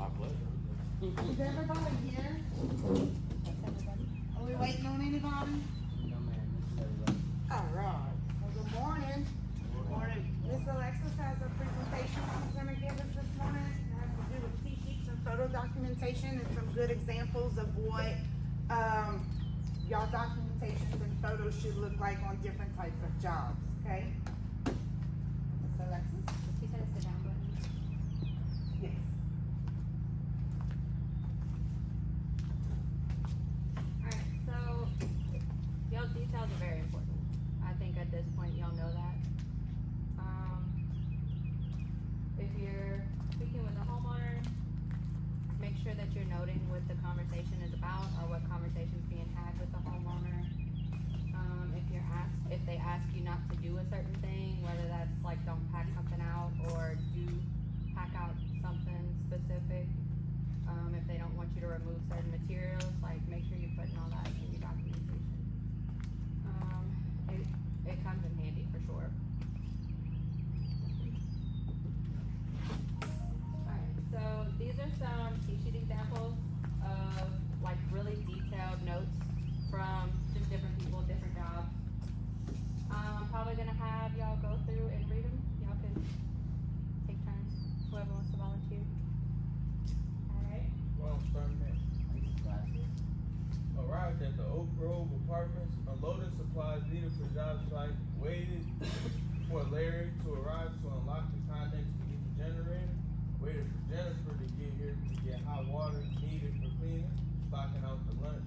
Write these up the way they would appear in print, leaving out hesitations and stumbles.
My pleasure. Is everybody here? Are we waiting on anybody? No, ma'am, this is everybody. Alright, well, good morning. Morning. Miss Alexis has a presentation she's gonna give us this morning. It has to do with T-sheets and photo documentation and some good examples of what, y'all documentations and photos should look like on different types of jobs, okay? Miss Alexis? She said it's the down button. Yes. Alright, so y'all's details are very important. I think at this point y'all know that. If you're speaking with a homeowner, make sure that you're noting what the conversation is about or what conversation's being had with the homeowner. If they ask you not to do a certain thing, whether that's like don't pack something out or do pack out something specific. If they don't want you to remove certain materials, like make sure you're putting all that in your documentation. It comes in handy for sure. Alright, so these are some T-sheet examples of like really detailed notes from just different people, different jobs. I'm probably gonna have y'all go through and read them. Y'all can take turns, whoever wants to volunteer. Alright. Well, I'm starting next. These classes. Arrived at the Oak Grove Apartments, unloaded supplies needed for job site, waited for Larry to arrive to unlock the connects to get the generator, waited for Jennifer to get here to get hot water needed for cleaning, stocking out for lunch.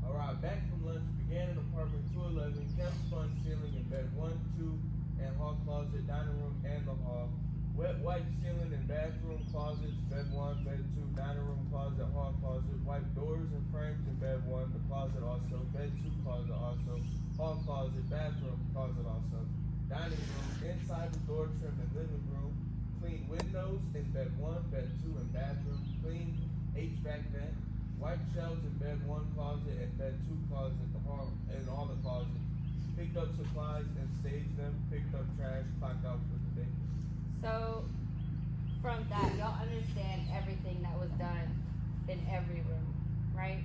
Arrived back from lunch, began in apartment 211, kept sponge ceiling in bed 1, 2, and hall closet, dining room, and the hall. Wet white ceiling in bathroom closets, bed 1, bed 2, dining room closet, hall closet, white doors and frames in bed 1, the closet also, bed 2 closet also, hall closet, bathroom closet also, dining room, inside the door trim and living room, clean windows in bed 1, bed 2, and bathroom, clean HVAC vent, white shelves in bed 1 closet and bed 2 closet, in all the closets, picked up supplies and staged them, picked up trash, clocked out for the day. So, from that, y'all understand everything that was done in every room, right?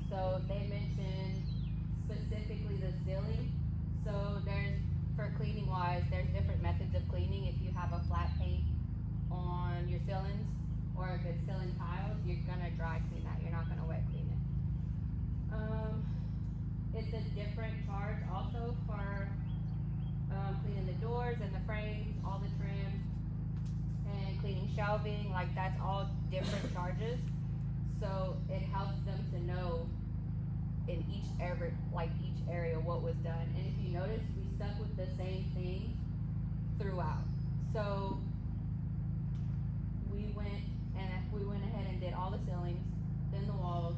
So, they mentioned specifically the ceiling. So, for cleaning wise, there's different methods of cleaning. If you have a flat paint on your ceilings, or if it's ceiling tiles, you're gonna dry clean that, you're not gonna wet clean it. It's a different charge also for cleaning the doors and the frames, all the trim, and cleaning shelving, like that's all different charges. So it helps them to know in each area what was done. And if you notice, we stuck with the same thing throughout. So we went ahead and did all the ceilings, then the walls,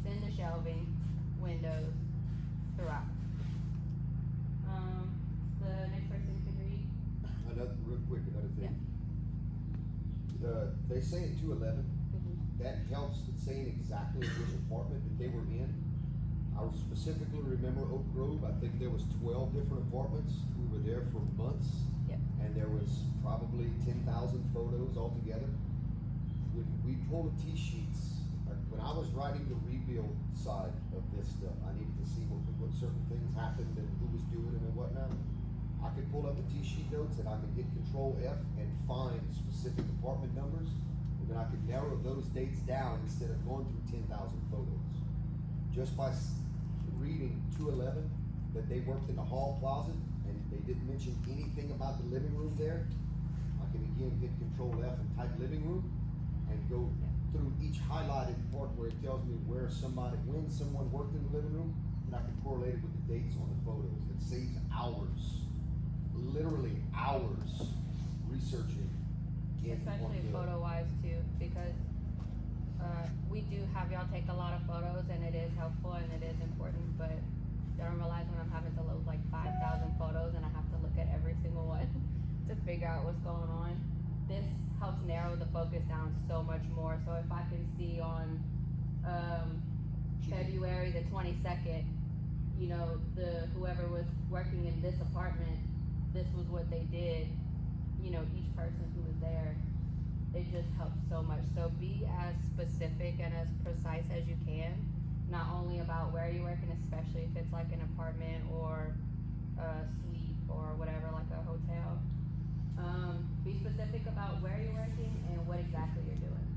then the shelving, windows, throughout. The next person can read. Real quick, another thing. They say in 211, that helps with saying exactly which apartment that they were in. I specifically remember Oak Grove, I think there was 12 different apartments. We were there for months. Yep. And there was probably 10,000 photos altogether. When we pulled the T-sheets, when I was writing the rebuild side of this stuff, I needed to see what certain things happened and who was doing it and whatnot. I could pull up the T-sheet notes and I could hit Control F and find specific apartment numbers, and then I could narrow those dates down instead of going through 10,000 photos. Just by reading 211 that they worked in the hall closet and they didn't mention anything about the living room there, I can again hit Control F and type living room and go through each highlighted part where it tells me when someone worked in the living room, and I can correlate it with the dates on the photos. It saves hours, literally hours, researching. Especially photo wise too, because we do have y'all take a lot of photos and it is helpful and it is important, but y'all don't realize when I'm having to load like 5,000 photos and I have to look at every single one to figure out what's going on. This helps narrow the focus down so much more. So if I can see on February the 22nd, you know, whoever was working in this apartment, this was what they did, you know, each person who was there, it just helps so much. So be as specific and as precise as you can, not only about where you're working, especially if it's like an apartment or a suite or whatever, like a hotel. Be specific about where you're working and what exactly you're doing.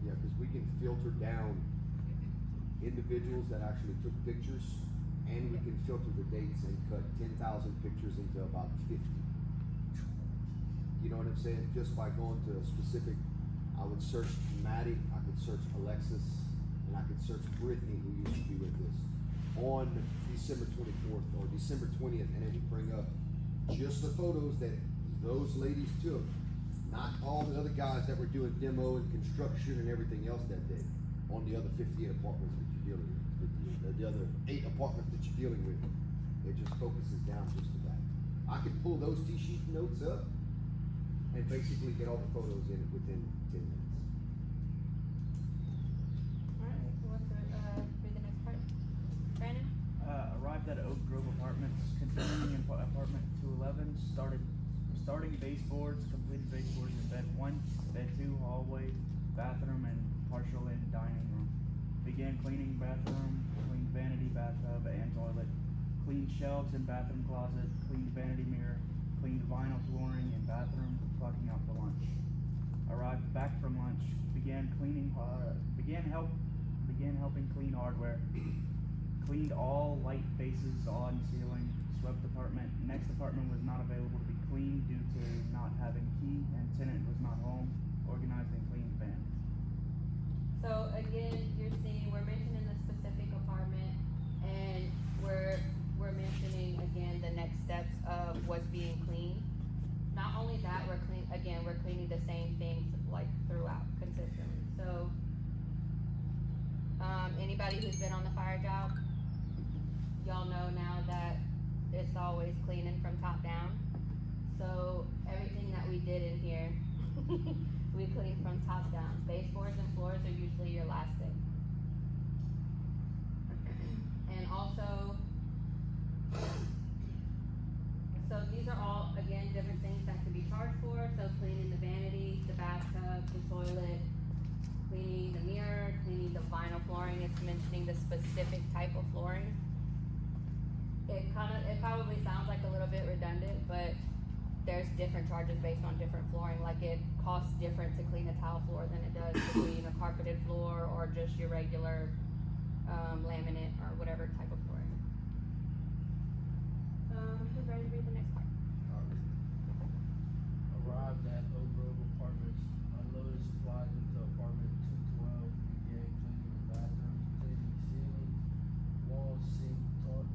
Yeah, cause we can filter down individuals that actually took pictures, and we can filter the dates and cut 10,000 pictures into about 50. You know what I'm saying? Just by going to a specific, I would search Maddie, I could search Alexis, and I could search Brittany, who used to be with us, on December 24th or December 20th, and it would bring up just the photos that those ladies took, not all the other guys that were doing demo and construction and everything else that day on the other 58 apartments that you're dealing with, the other 8 apartments that you're dealing with. It just focuses down just to that. I could pull those T-sheet notes up and basically get all the photos in within 10 minutes. Alright, who wants to, read the next part? Brandon? Arrived at Oak Grove Apartments, continuing in apartment 211, starting baseboards, completed baseboards in bed 1, bed 2, hallway, bathroom, and partial in dining room. Began cleaning bathroom, cleaned vanity, bathtub, and toilet, cleaned shelves in bathroom closet, cleaned vanity mirror, cleaned vinyl flooring in bathroom, clocking out for lunch. Arrived back from lunch, began helping clean hardware, cleaned all light bases on ceiling, swept apartment. Next apartment was not available to be cleaned due to not having key, and tenant was not home. Organized and cleaned van. So again, you're seeing, we're mentioning the specific apartment, and we're mentioning again the next steps of what's being cleaned. Not only that, we're cleaning the same things like throughout consistently. So, anybody who's been on the fire job, y'all know now that it's always cleaning from top down. So everything that we did in here, we clean from top down. Baseboards and floors are usually your last thing. And also, so these are all, again, different things that could be charged for. So cleaning the vanity, the bathtub, the toilet, cleaning the mirror, cleaning the vinyl flooring. It's mentioning the specific type of flooring. It probably sounds like a little bit redundant, but there's different charges based on different flooring. Like it costs different to clean a tile floor than it does to clean a carpeted floor or just your regular laminate or whatever type of flooring. Who's ready to read the next part? Arrived at Oak Grove Apartments, unloaded supplies into apartment 212, began cleaning the bathroom, cleaning ceilings, walls, sink, tub,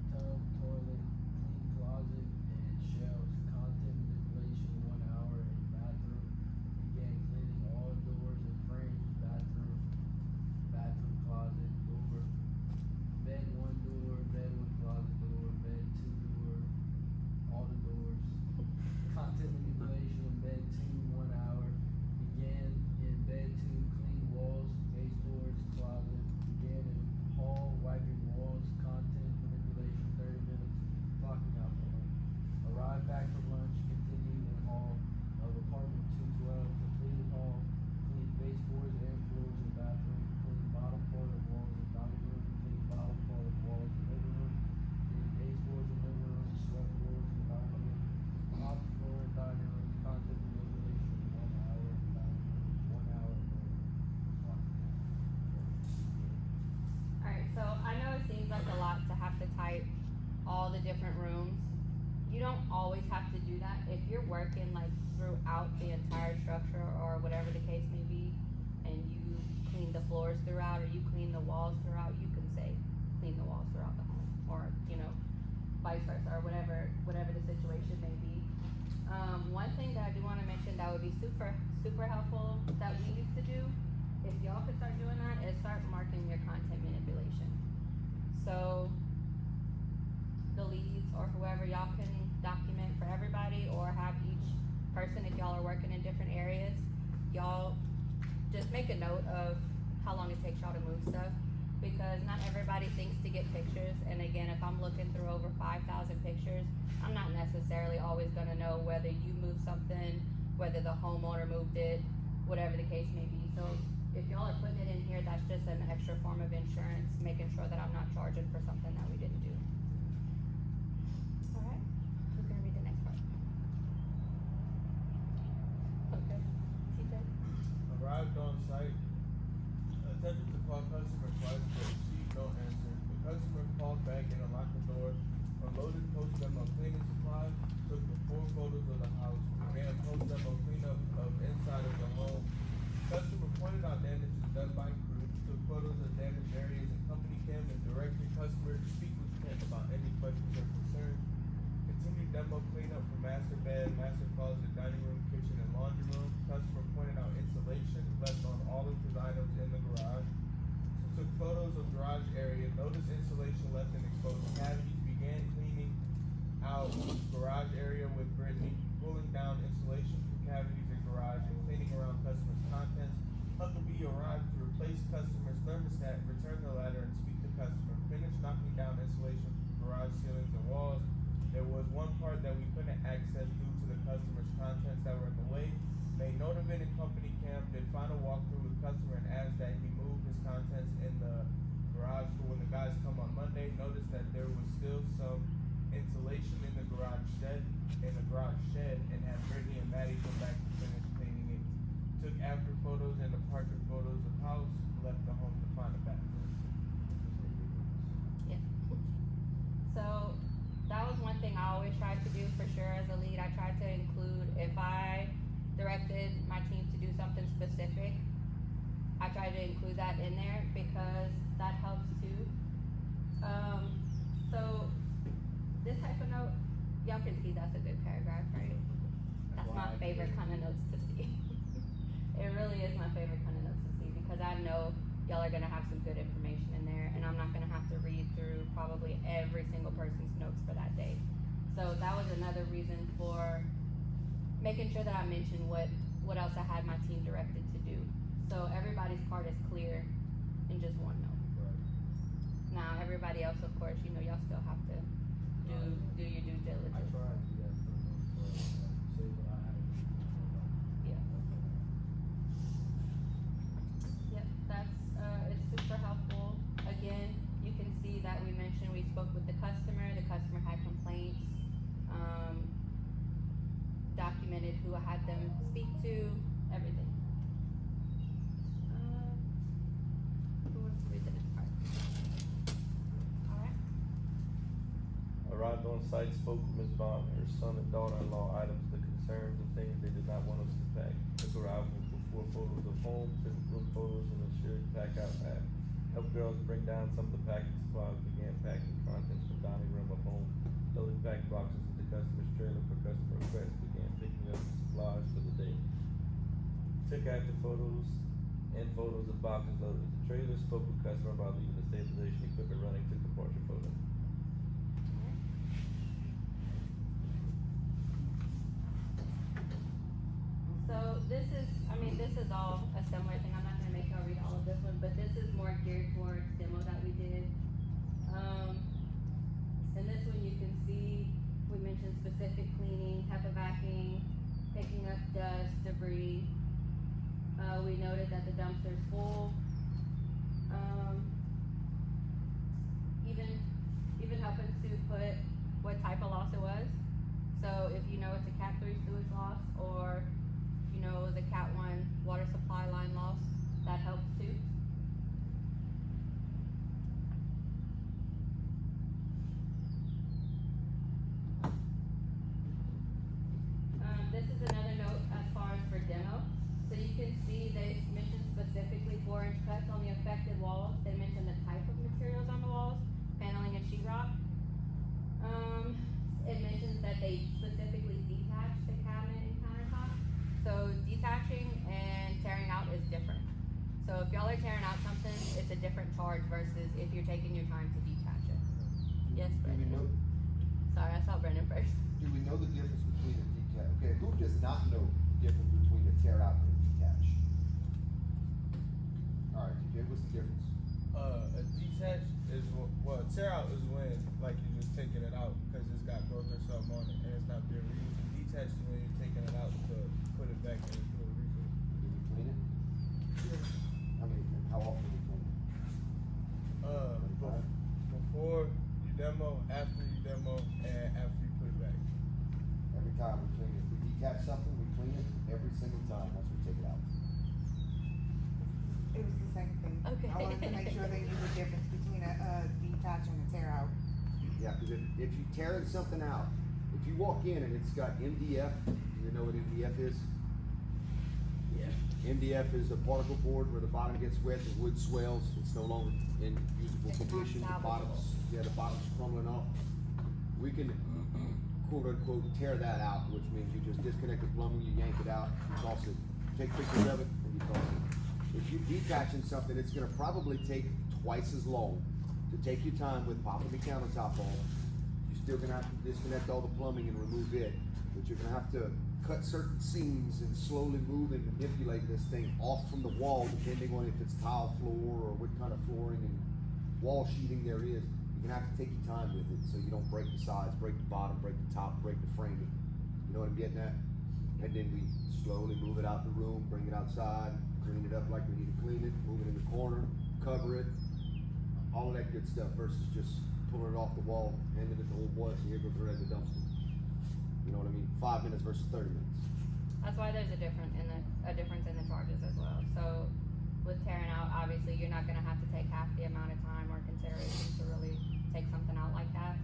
toilet, clean closet, and shelves, content manipulation 1 hour in bathroom, began cleaning all doors and frames, bathroom closet, door, bed 1 door, bed 1 closet door, bed 2 door, all the doors. Content manipulation, bed 2, 1 hour. Began in bed 2, clean walls, baseboards, closet. Began in hall, wiping walls, content manipulation, 30 minutes, clocking out for lunch. Arrived back from lunch, continued in hall of apartment 212, completed hall, cleaned baseboards and floors in bathroom, cleaned bottom part of walls in dining room, cleaned bottom part of walls in living room, cleaned baseboards in living room, swept floors in dining room, mopped floor in dining room, content manipulation 1 hour in dining room, 1 hour in living room, clocking out. Alright, so I know it seems like a lot to have to type all the different rooms. You don't always have to do that. If you're working like throughout the entire structure or whatever the case may be, and you clean the floors throughout or you clean the walls throughout, you can say clean the walls throughout the home, or vice versa, or whatever the situation may be. One thing that I do want to mention that would be super helpful that we used to do, if y'all could start doing that, is start marking your content manipulation. So the leads or whoever, y'all can document for everybody, or have each person, if y'all are working in different areas, y'all just make a note of how long it takes y'all to move stuff, because not everybody thinks to get pictures. And again, if I'm looking through over 5,000 pictures, I'm not necessarily always gonna know whether you moved something, whether the homeowner moved it, whatever the case may be. So if y'all are putting it in here, that's just an extra form of insurance, making sure that I'm not charging for something that we didn't do. Alright, who's gonna read the next part? Okay, TJ? Arrived on site, attempted to call customer twice, but received no answer. The customer called back and unlocked the door, unloaded post-demo cleaning supplies, took 4 photos of the house, began post-demo cleanup of inside of the home. Customer pointed out damages done by crew, took photos of damaged areas in company cam and directed customer to speak with Kent about any questions or concerns. Continued demo cleanup for master bed, master closet, dining room, kitchen, and laundry room. Customer pointed out insulation left on all of his items in the garage. So took photos of garage area, noticed insulation left in exposed cavities, began cleaning out garage area with Brittany, pulling down insulation from cavities in garage and cleaning around customer's contents. Huckabee arrived to replace customer's thermostat, return the ladder, and speak to customer. Finished knocking down insulation from garage ceilings and walls. There was one part that we couldn't access due to the customer's contents that were in the way. Made note of it in company camp, did final walkthrough with customer and asked that he move his contents in the garage for when the guys come on Monday. Noticed that there was still some insulation in the garage shed, and had Brittany and Maddie come back to finish cleaning it. Took after photos and departure photos of house, left the home to find a bathroom. Yeah. So that was one thing I always tried to do for sure as a lead. I tried to include, if I directed my team to do something specific, I tried to include that in there because that helps too. So this type of note, y'all can see that's a good paragraph, right? That's my favorite kind of notes to see. It really is my favorite kind of notes to see because I know y'all are gonna have some good information in there and I'm not gonna have to read through probably every single person's notes for that day. So that was another reason for making sure that I mentioned what else I had my team directed to do. So everybody's part is clear in just one note. Now everybody else, of course, you know, y'all still have to do your due I diligence. tried to do that for the most part, say what I had. Yeah. Yep, that's, it's super helpful. Again, you can see that we mentioned we spoke with the customer had complaints, documented who I had them speak to, everything. Who wants to read the next part? Alright. Arrived on site, spoke with Ms. Vaughn, her son and daughter-in-law, items, the concerns and things they did not want us to pack. Took arrival before photos of home, took room photos and assured pack out app. Helped girls bring down some of the packing supplies, began packing contents from dining room of home. Loaded packed boxes into customer's trailer for customer request, began picking up supplies for the day. Took after photos and photos of boxes loaded into trailers, spoke with customer about leaving the stabilization equipment running, took departure photo. So this is all a similar thing. I'm not gonna make y'all read all of this one, but this is more geared towards demo that we did. And this one you can see, we mentioned specific cleaning, HEPA vacuuming, picking up dust, debris. We noted that the dumpster's full. Even helping to put what type of loss it was. So if you know it's a Cat 3 sewage loss, or you know it was a Cat 1 water supply line loss, that helps too. This is another note as far as for demo. So you can see they mentioned specifically 4-inch cuts on the affected walls. They mentioned the type of materials on the walls, paneling and sheetrock. It mentions that they specifically detached the cabinet and countertop. So detaching and tearing out is different. So if y'all are tearing out something, it's a different charge versus if you're taking your time to detach it. Yes, Do we Brendan. know, Sorry, I saw Brendan first. do we know the difference between a detach, okay, who does not know the difference between a tear out and a detach? Alright, TJ, what's the difference? A detach is well, tear out is when like you're just taking it out because it's got broke or something on it and it's not being reused. And detach is when you're taking it out to put it back into a refill. Do we clean detach something, we clean it every single time once we take it out. It was the same thing. Okay. I wanted to make sure they knew the difference between a detach and a tear out. Yeah, cause if you tearing something out, if you walk in and it's got MDF, you know what MDF is? Yeah. MDF is a particle board where the bottom gets wet, the wood swells, it's no longer in usable It's not condition, the bottom's, the bottom's crumbling off. We can quote unquote tear that out, which means you just disconnect the plumbing, you yank it out, you toss it, take pictures of it, and you toss it. If you're detaching something, it's gonna probably take twice as long to take your time with popping the countertop off. You're still gonna have to disconnect all the plumbing and remove it, but you're gonna have to cut certain seams and slowly move and manipulate this thing off from the wall, depending on if it's tile floor or what kind of flooring and wall sheeting there is. You're gonna have to take your time with it, so you don't break the sides, break the bottom, break the top, break the framing. You know what I'm getting at? And then we slowly move it out the room, bring it outside, clean it up like we need to clean it, move it in the corner, cover it, all of that good stuff versus just pulling it off the wall, handing it to old boy, so here goes the rest of the dumpster. You know what I mean? 5 minutes versus 30 minutes. That's why there's a difference in the charges as well. So with tearing out, obviously you're not gonna have to take half the amount of time or consideration to really take something out like that.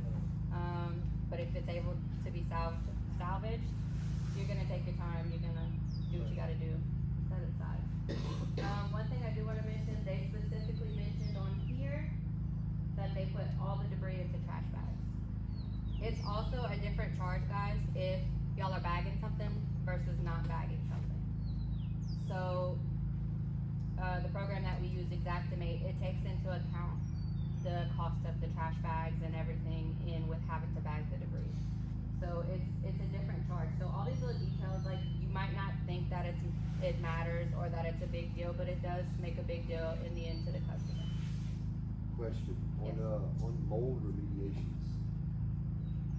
But if it's able to be salvaged, you're gonna take your time, you're gonna do what you gotta do, set it aside. One thing I do wanna mention, they specifically mentioned on here that they put all the debris into trash bags. It's also a different charge, guys, if y'all are bagging something versus not bagging something. So, the program that we use, Xactimate, it takes into account the cost of the trash bags and everything in with having to bag the debris. So it's a different charge. So all these little details, like you might not think that it matters or that it's a big deal, but it does make a big deal in the end to the customer. Question, Yes. on mold remediations,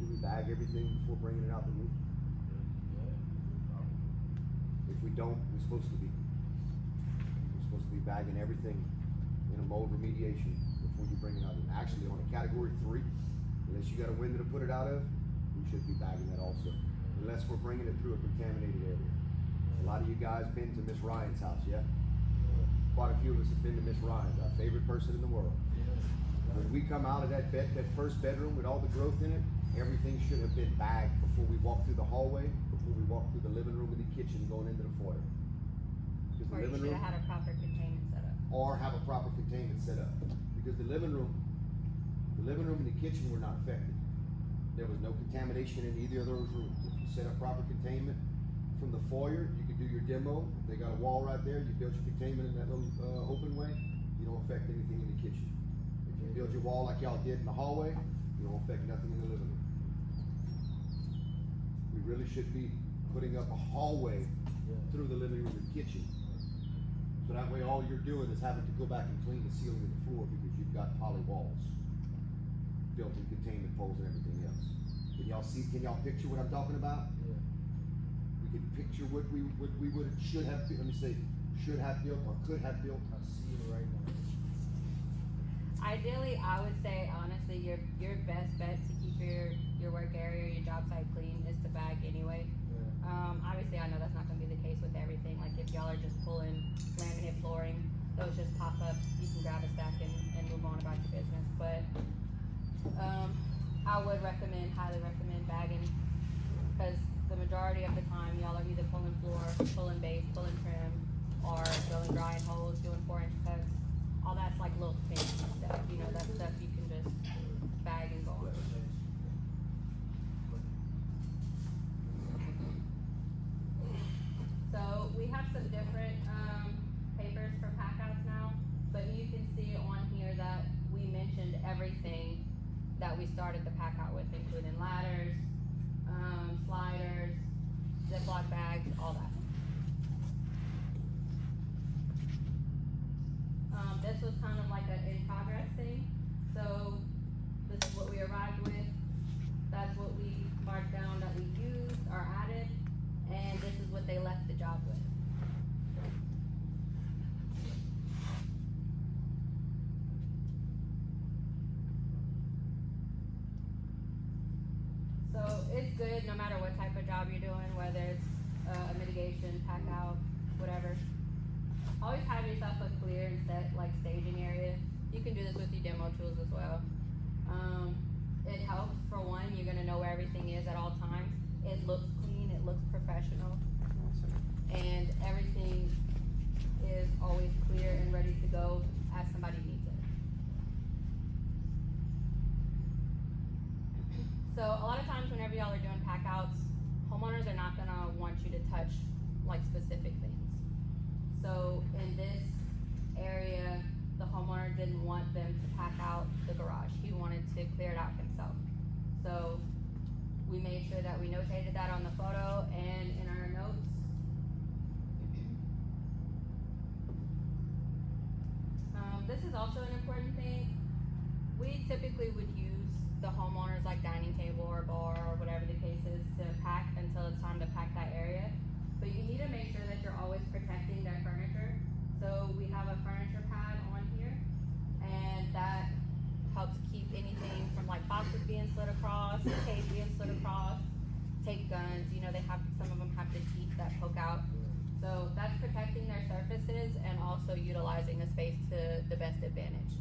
do we bag everything before bringing it out the roof? If we don't, we're supposed to be. We're supposed to be bagging everything in a mold remediation before you bring it out. And actually, on a category 3, unless you got a window to put it out of, we should be bagging that also. Unless we're bringing it through a contaminated area. A lot of you guys been to Miss Ryan's house, yeah? Quite a few of us have been to Miss Ryan's, our favorite person in the world. When we come out of that first bedroom with all the growth in it, everything should have been bagged before we walk through the hallway, before we walk through the living room and the kitchen going into the foyer. Because Or you should have had a proper containment set up. or have a proper containment set up. Because the living room and the kitchen were not affected. There was no contamination in either of those rooms. If you set up proper containment from the foyer, you could do your demo. If they got a wall right there, you build your containment in that little open way, you don't affect anything in the kitchen. If you build your wall like y'all did in the hallway, you don't affect nothing in the living room. We really should be putting up a hallway through the living room and kitchen. So that way all you're doing is having to go back and clean the ceiling and the floor because you've got poly walls, built-in containment poles and everything else. Can y'all picture what I'm talking about? Yeah. We can picture what we should have, should have built or could have built. I see it right now. Ideally, I would say honestly, your best bet to keep your work area, your job site clean is to bag anyway. Obviously, I know that's not gonna be the case with everything. Like if y'all are just pulling laminate flooring, those just pop up. You can grab a stack and move on about your business. But I would highly recommend bagging, because the majority of the time y'all are either pulling floor, pulling base, pulling trim, or drilling drying holes, doing 4-inch cuts. All that's like little fancy stuff. You know, that stuff you can just bag and go on. So we have some different papers for packouts now, but you can see on here that we mentioned everything that we started the packout with, including ladders, sliders, Ziploc bags, all that. This was kind of like an in progress thing, so this is what we arrived with. That's what we marked down that we used or added, and this is what they left the job with. So it's good no matter what type of job you're doing, whether it's navigation, pack out, whatever. Always have yourself a clear and set like staging area. You can do this with your demo tools as well. It helps for one, you're gonna know where everything is at all times. It looks clean, it looks professional, and everything is always clear and ready to go as somebody needs it. So a lot of times whenever y'all are doing pack outs, homeowners are not gonna want you to touch like specific things. So in this area, the homeowner didn't want them to pack out the garage. He wanted to clear it out himself. So we made sure that we notated that on the photo and in our notes. This is also an important thing. We typically would use the homeowner's like dining table or bar or whatever the case is to pack until it's time to pack that area. But you need to make sure that you're always protecting their furniture. So we have a furniture pad on here, and that helps keep anything from like boxes being slid across, tape being slid across, tape guns, you know, some of them have the teeth that poke out. So that's protecting their surfaces and also utilizing the space to the best advantage.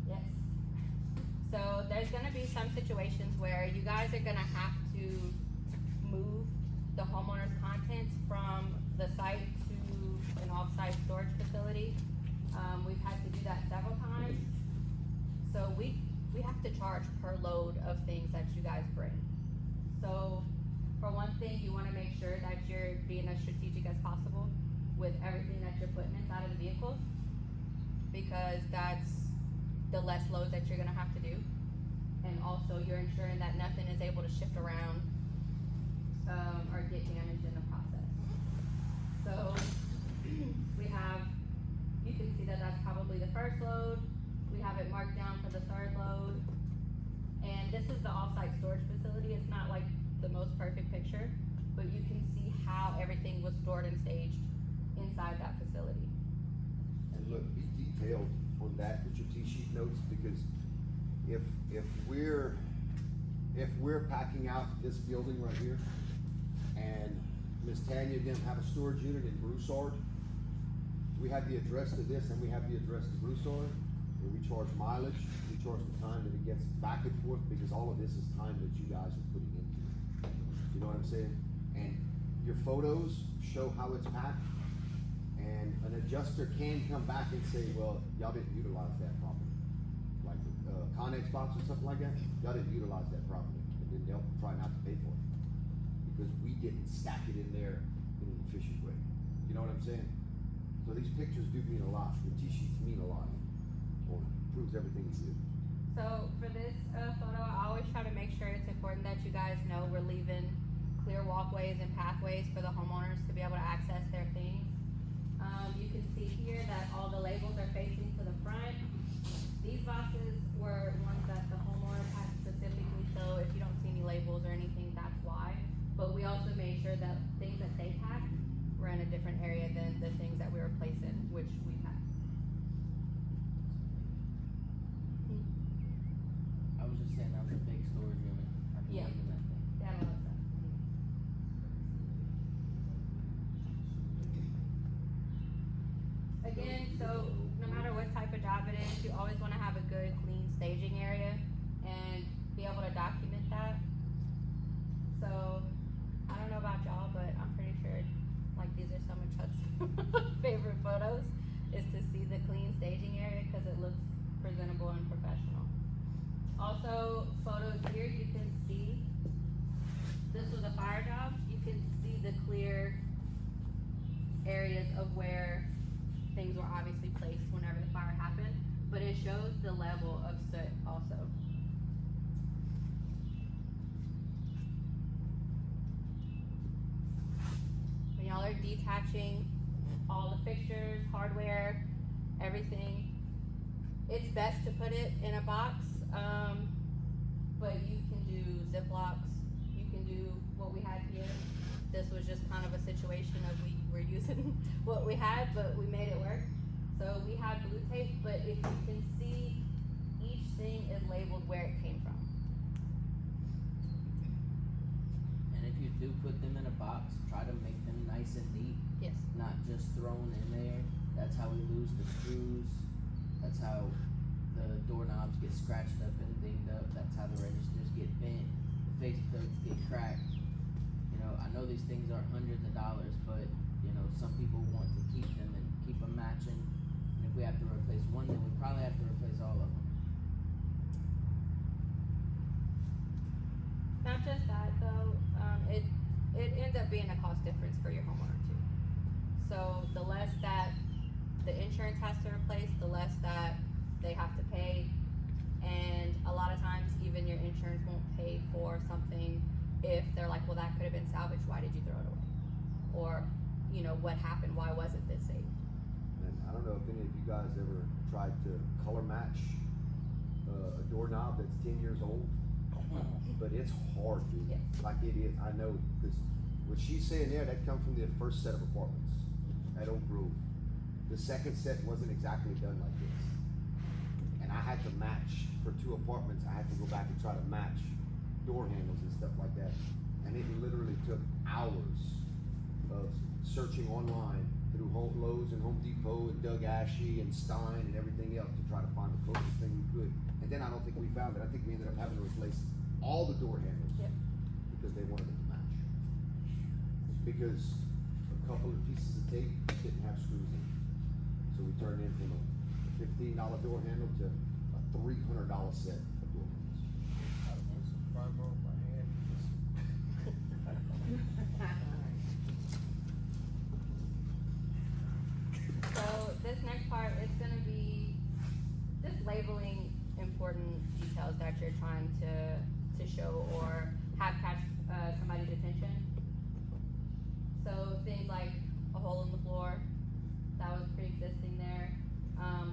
Yes. So there's gonna be some situations where you guys are gonna have to move the homeowner's contents from the site to an off-site storage facility. We've had to do that several times. So we have to charge per load of things that you guys bring. So for one thing, you wanna make sure that you're being as strategic as possible with everything that you're putting inside of the vehicles, because that's the less loads that you're gonna have to do. And also you're ensuring that nothing is able to shift around or get damaged in the process. So we have, you can see that that's probably the first load. We have it marked down for the third load. And this is the off-site storage facility. It's not like the most perfect picture, but you can see how everything was stored and staged inside that facility. And look, be detailed on that with your T-sheet notes, because if we're packing out this building right here, and Miss Tanya didn't have a storage unit in Broussard, we have the address to this and we have the address to Broussard, and we charge mileage, we charge the time that it gets back and forth, because all of this is time that you guys are putting into it. You know what I'm saying? And your photos show how it's packed, and an adjuster can come back and say, well, y'all didn't utilize that properly. Like a Connex box or something like that, y'all didn't utilize that properly, and then they'll try not to pay for it, because we didn't stack it in there in an efficient way. You know what I'm saying? So these pictures do mean a lot, the T-sheets mean a lot, or proves everything is good. So for this photo, I always try to make sure it's important that you guys know we're leaving clear walkways and pathways for the homeowners to be able to access their things. You can see here that all the labels are facing to the front. These boxes were ones that the homeowner had specifically, so if you don't see any labels or anything, that's why. But we also made sure that things that they packed were in a different area than the things that we were placing, which we packed. I was just saying that was a big storage unit. I can Yeah. live in that thing. They had a lot of stuff. Again, so no matter what type of job it is, you always wanna have a good, clean staging area and be able to document that. So, I don't know about y'all, but I'm pretty sure, like, these are some of Chuck's favorite photos, is to see the clean staging area, cause it looks presentable and professional. Also, photos here, you can see, this was a fire job, you can see the clear areas of where things were obviously placed whenever the fire happened, but it shows the level of soot also. When y'all are detaching all the fixtures, hardware, everything, it's best to put it in a box, but you can do Ziplocs, you can do what we had here. This was just kind of a situation of we were using what we had, but we made it work. So we had blue tape, but if you can see, each thing is labeled where it came from. do put them in a box, try to make them nice and neat, Yes. not just thrown in there. That's how we lose the screws. That's how the doorknobs get scratched up and dinged up. That's how the registers get bent, the faceplates get cracked. You know, I know these things are hundreds of dollars, but you know, some people want to keep them and keep them matching. And if we have to replace one, then we probably have to replace all of them. Not just that though, it ends up being a cost difference for your homeowner too. So the less that the insurance has to replace, the less that they have to pay. And a lot of times even your insurance won't pay for something if they're like, well, that could have been salvaged, why did you throw it away? Or, you know, what happened, why wasn't this saved? And I don't know if any of you guys ever tried to color match a doorknob that's 10 years old, but it's hard, dude. Yes. Like it is, I know, because what she's saying there, that come from the first set of apartments at Oak Grove. The second set wasn't exactly done like this. And I had to match, for 2 apartments, I had to go back and try to match door handles and stuff like that. And it literally took hours of searching online through Lowe's and Home Depot and Doug Ashley and Stein and everything else to try to find the closest thing we could. And then I don't think we found it. I think we ended up having to replace all the door handles. Yep. Because they wanted it to match. Because a couple of pieces of tape didn't have screws in. So we turned in from a $15 door handle to a $300 set of door handles. I put some primer on my hand. So this next part is gonna be just labeling important details that you're trying to show or have catch somebody's attention. So things like a hole in the floor, that was pre-existing there.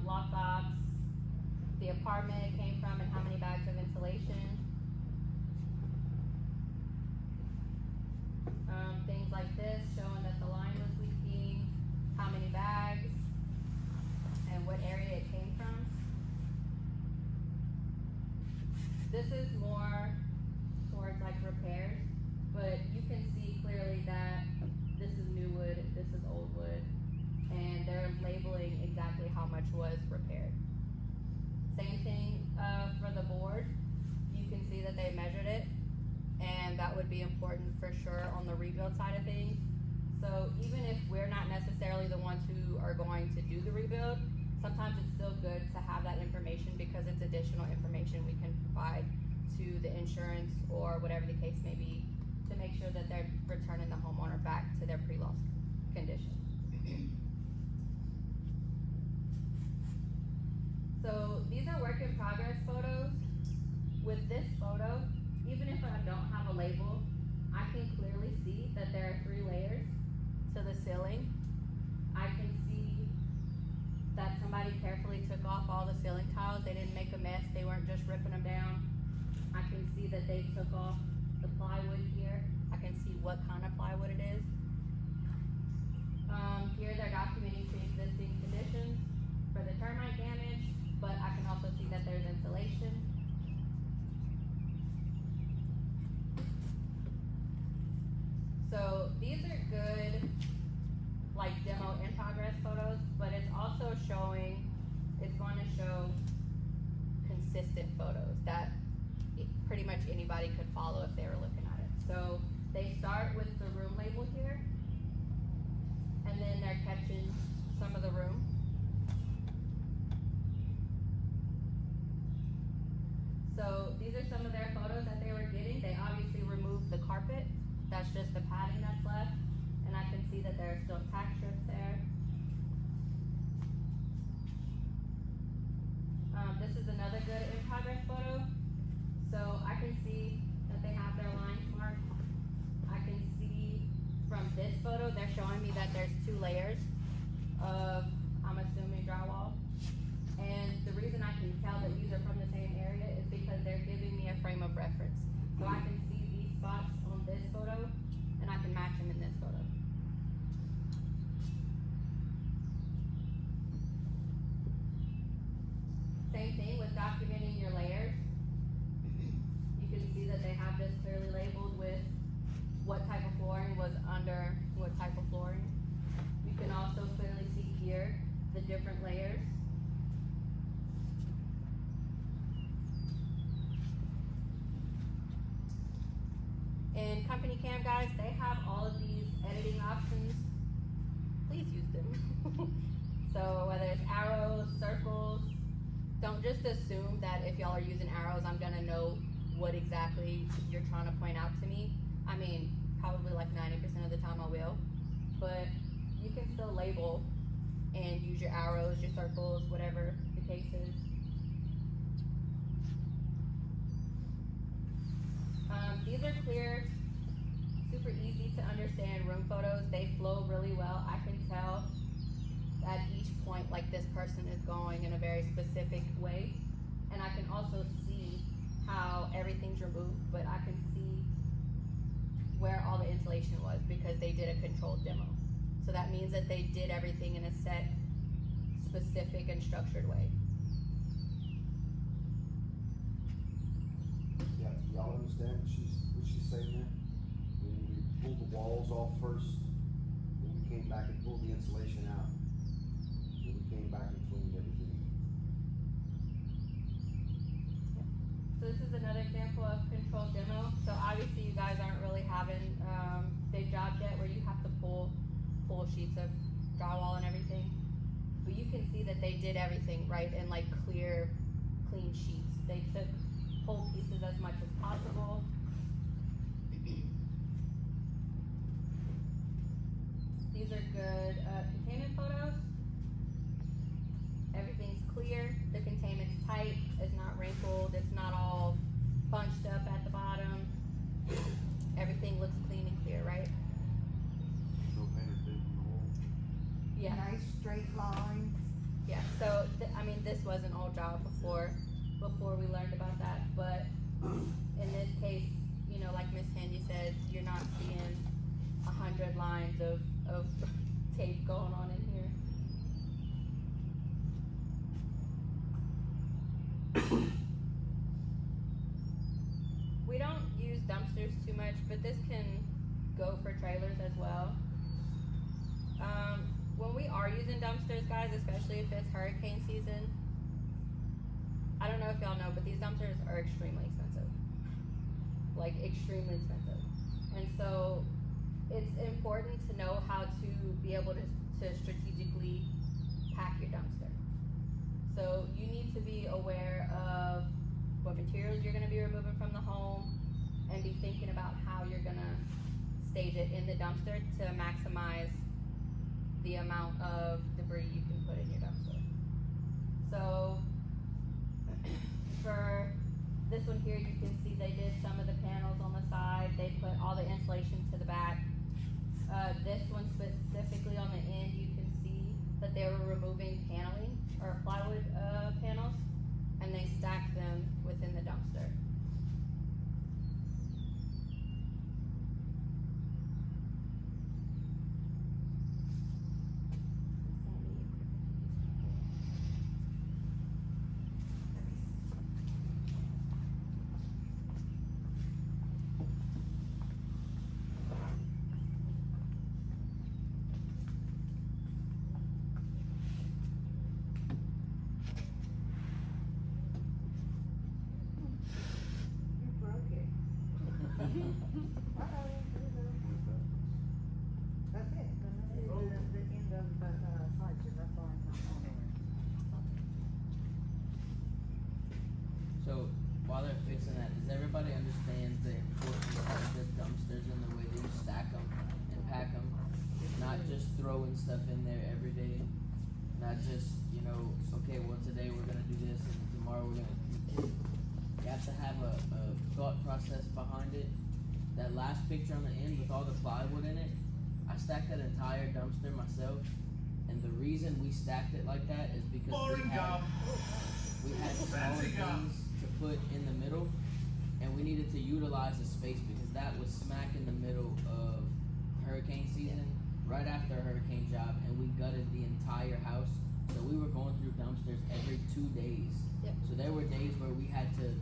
Lockbox, the apartment it came from and how many bags of insulation. Things like this showing that the line was leaking, how many bags, and what area it came from. This is more towards like repairs, but you can see clearly that this is new wood, this is old wood, and they're labeling exactly how much was repaired. Same thing for the board. You can see that they measured it, and that would be important for sure on the rebuild side of things. So even if we're not necessarily the ones who are going to do the rebuild, sometimes it's still good to have that information because it's additional information we can provide to the insurance or whatever the case may be to make sure that they're returning the homeowner back to their pre-loss condition. So these are work in progress photos. With this photo, even if I don't have a label, I can clearly see that there are 3 layers to the ceiling. I can see that somebody carefully took off all the ceiling tiles. They didn't make a mess. They weren't just ripping them down. I can see that they took off the plywood here. I can see what kind of plywood it is. Here they're documenting pre-existing conditions for the termite damage, but I can also see that there's insulation. So these are good, like demo in progress photos, but it's also showing, it's going to show consistent photos that pretty much anybody could follow if they were looking at it. So they start with the room label here, and then they're catching some of the room. So these are some of their photos that they were getting. They obviously removed the carpet. That's just the padding that's left. And I can see that there are still tack strips there. This is another good in progress photo. So I can see that they have their lines marked. I can see from this photo, they're showing me that there's 2 layers of, I'm assuming, drywall. And the reason I can tell that these are from the same area is because they're giving me a frame of reference. So I can see these spots on this photo, and I can match them in this photo. Same thing with documenting your layers. You can see that they have this clearly labeled with what type of flooring was under what type of flooring. You can also clearly see here the different layers. In Company Cam, guys, they have all of these editing options. Please use them. So whether it's arrows, circles, don't just assume that if y'all are using arrows, I'm gonna know what exactly you're trying to point out to me. I mean, probably like 90% of the time I will, but you can still label and use your arrows, your circles, whatever the case is. These are clear, super easy to understand room photos. They flow really well. I can tell at each point, like, this person is going in a very specific way. And I can also see how everything's removed, but I can see where all the insulation was because they did a controlled demo. So that means that they did everything in a set, specific and structured way. Yeah, y'all understand what she's saying there? When we pulled the walls off first, then we came back and pulled the insulation out. Then we came back and cleaned everything. So this is another example of controlled demo. So obviously you guys aren't really having big jobs yet where you have to pull full sheets of drywall and everything. But you can see that they did everything right in like clear, clean sheets. They took whole pieces as much as possible. These are good containment photos. Everything's clear, the containment's tight, it's not wrinkled, it's not all bunched up at the bottom. Everything looks clean and clear, right? No painter did the wall. Yeah. Nice straight lines. Yeah, so, I mean, this was an old job before we learned about that, but in this case, you know, like Miss Handy said, you're not seeing 100 lines of tape going on in here. We don't use dumpsters too much, but this can go for trailers as well. When we are using dumpsters, guys, especially if it's hurricane season, I don't know if y'all know, but these dumpsters are extremely expensive. Like, extremely expensive. And so, it's important to know how to be able to strategically pack your dumpster. So, you need to be aware of what materials you're gonna be removing from the home and be thinking about how you're gonna stage it in the dumpster to maximize the amount of debris you can put in your dumpster. So, for this one here, you can see they did some of the panels on the side. They put all the insulation to the back. This one specifically on the end, you can see that they were removing paneling or plywood panels, and they stacked them within the dumpster. You broke it. That's it. The end of the slideshow. That's all I'm on. So while they're fixing that, does everybody understand the importance of the dumpsters and the way that you stack them and pack them? Not just throwing stuff in there every day. Not just, you know, okay, well today we're gonna do this and tomorrow we're gonna do this. You have to have a thought process behind it. That last picture on the end with all the plywood in it, I stacked that entire dumpster myself. And the reason we stacked it like that is because we had smaller things to put in the middle, and we needed to utilize the space because that was smack in the middle of hurricane season, right after a hurricane job, and we gutted the entire house. So we were going through dumpsters every 2 days. Yep. So there were days where we had to,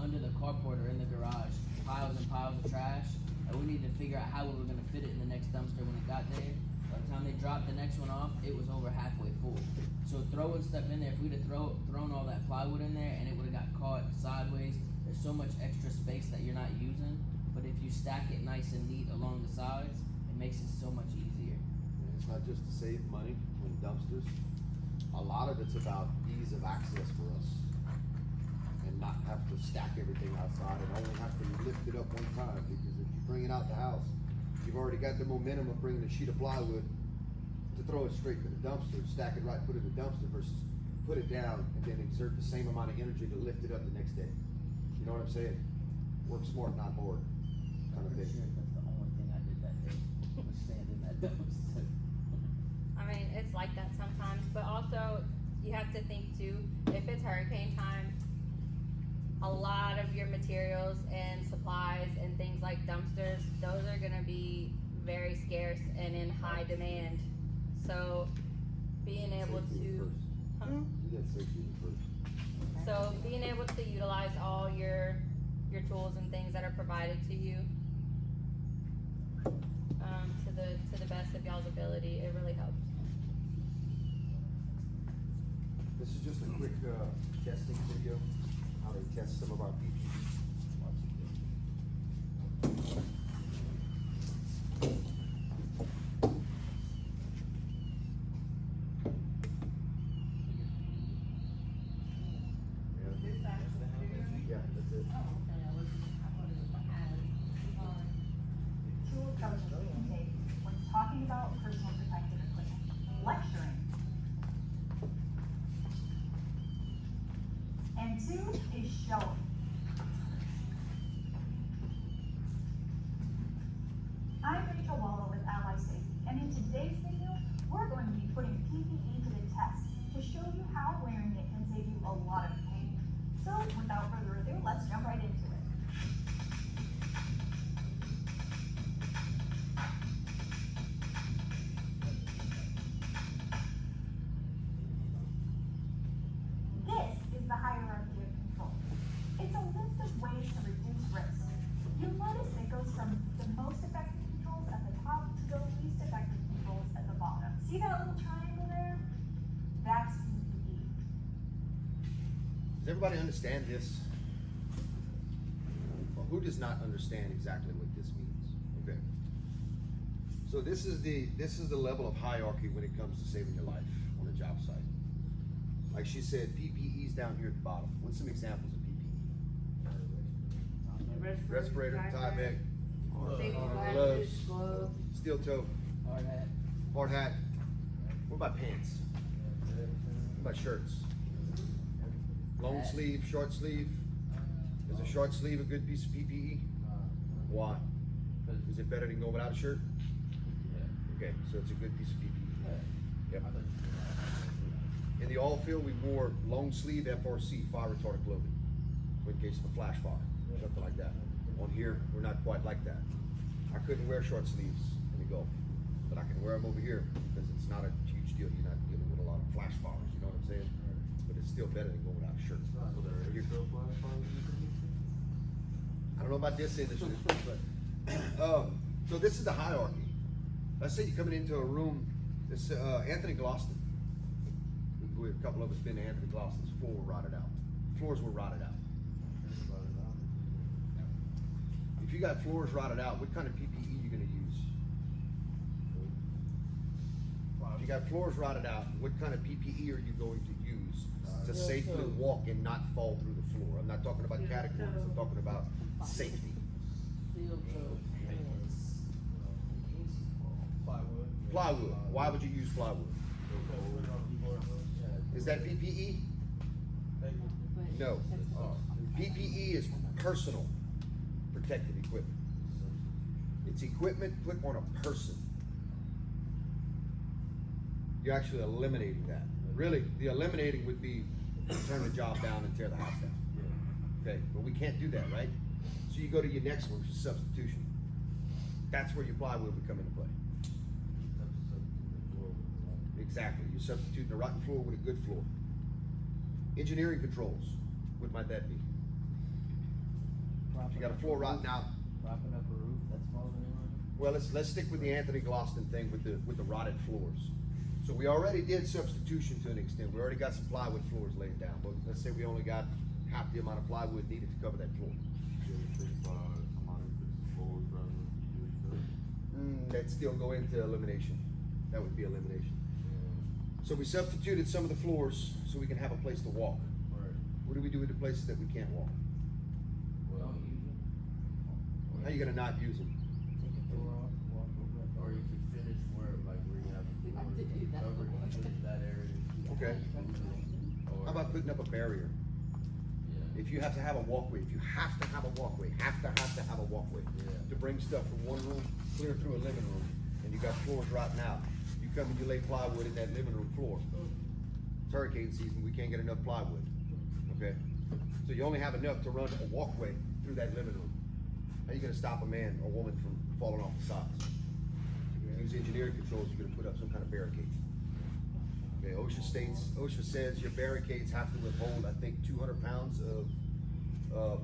under the carport or in the garage, piles and piles of trash, and we needed to figure out how we were gonna fit it in the next dumpster when it got there. By the time they dropped the next one off, it was over halfway full. So throwing stuff in there, if we'd have thrown all that plywood in there and it would've got caught sideways, there's so much extra space that you're not using. But if you stack it nice and neat along the sides, it makes it so much easier. And it's not just to save money when dumpsters, a lot of it's about ease of access for us. And not have to stack everything outside and only have to lift it up one time, because if you bring it out the house, you've already got the momentum of bringing a sheet of plywood to throw it straight to the dumpster, stack it right, put it in the dumpster, versus put it down and then exert the same amount of energy to lift it up the next day. You know what I'm saying? Work smart, not bored, kind of I'm pretty thing. sure that's the only thing I did that day, was stand in that dumpster. I mean, it's like that sometimes, but also you have to think too, if it's hurricane time, a lot of your materials and supplies and things like dumpsters, those are gonna be very scarce and in high demand. So being able Safety to, first. huh? You got safety first. So being able to utilize all your tools and things that are provided to you, to the best of y'all's ability, it really helps. This is just a quick, testing video, how they test some of our PPE. Yeah, that's it. Tool coaches can take when talking about personal protective equipment, lecturing. And two is showing. I'm Rachel Wallow with Ally Safety, and in today's video, we're going to be putting PPE to the test to show you how wearing it can save you a lot of pain. So without further ado, let's jump right into it. This is the hierarchy of control. It's a list of ways to reduce risk. You'll notice it goes from the most effective controls at the top to the least effective controls at the bottom. See that little triangle there? That's PPE. Does everybody understand this? Well, who does not understand exactly what this means? Okay. So this is the level of hierarchy when it comes to saving your life on a job site. Like she said, PPE's down here at the bottom. What's some examples of PPE? Respirator, Tyvek, gloves, steel toe, Hard hat. hard hat. What about pants? What about shirts? Long sleeve, short sleeve? Is a short sleeve a good piece of PPE? Why? Is it better than going without a shirt? Okay, so it's a good piece of PPE. Yep. In the oil field, we wore long sleeve FRC, fire retardant clothing, in case of a flash fire, something like that. On here, we're not quite like that. I couldn't wear short sleeves in the Gulf, but I can wear them over here because it's not a huge deal. You're not dealing with a lot of flash fires, you know what I'm saying? But it's still better than going without a shirt. I don't know about this industry, but so this is the hierarchy. Let's say you're coming into a room. This Anthony Gloston. A couple of us been to Anthony Gloston's. Floor were rotted out. Floors were rotted out. If you got floors rotted out, what kind of PPE you gonna use? If you got floors rotted out, what kind of PPE are you going to use to safely walk and not fall through the floor? I'm not talking about categories. I'm talking about safety. Steel toe pants. Plywood. Plywood. Why would you use plywood? Is that PPE? No. PPE is personal protective equipment. It's equipment put on a person. You're actually eliminating that. Really, the eliminating would be turn the job down and tear the house down. Okay, but we can't do that, right? So you go to your next one, which is substitution. That's where your plywood would come into play. Exactly, you're substituting a rotten floor with a good floor. Engineering controls, what might that be? If you got a floor rotten out, propping up a roof that's falling in on you? Well, let's stick with the Anthony Gloston thing with the rotted floors. So we already did substitution to an extent. We already got some plywood floors laid down, but let's say we only got half the amount of plywood needed to cover that floor. That'd still go into elimination. That would be elimination. So we substituted some of the floors so we can have a place to walk. Right. What do we do with the places that we can't walk? Well, Don't use it. How are you gonna not use them? Take a floor off, walk over it. or you could finish where, like, where you have the We floor have to do that covered, before. you finish that area. Okay. Or- How about putting up a barrier? Yeah. If you have to have a walkway, if you have to have a walkway, have to have a walkway Yeah. to bring stuff from one room clear through a living room, and you got floors rotting out, you come and you lay plywood in that living room floor. It's hurricane season, we can't get enough plywood, okay? So you only have enough to run a walkway through that living room. How you gonna stop a man or woman from falling off the sides? You're gonna use engineering controls, you're gonna put up some kind of barricade. Okay, OSHA says your barricades have to withhold, I think, 200 pounds of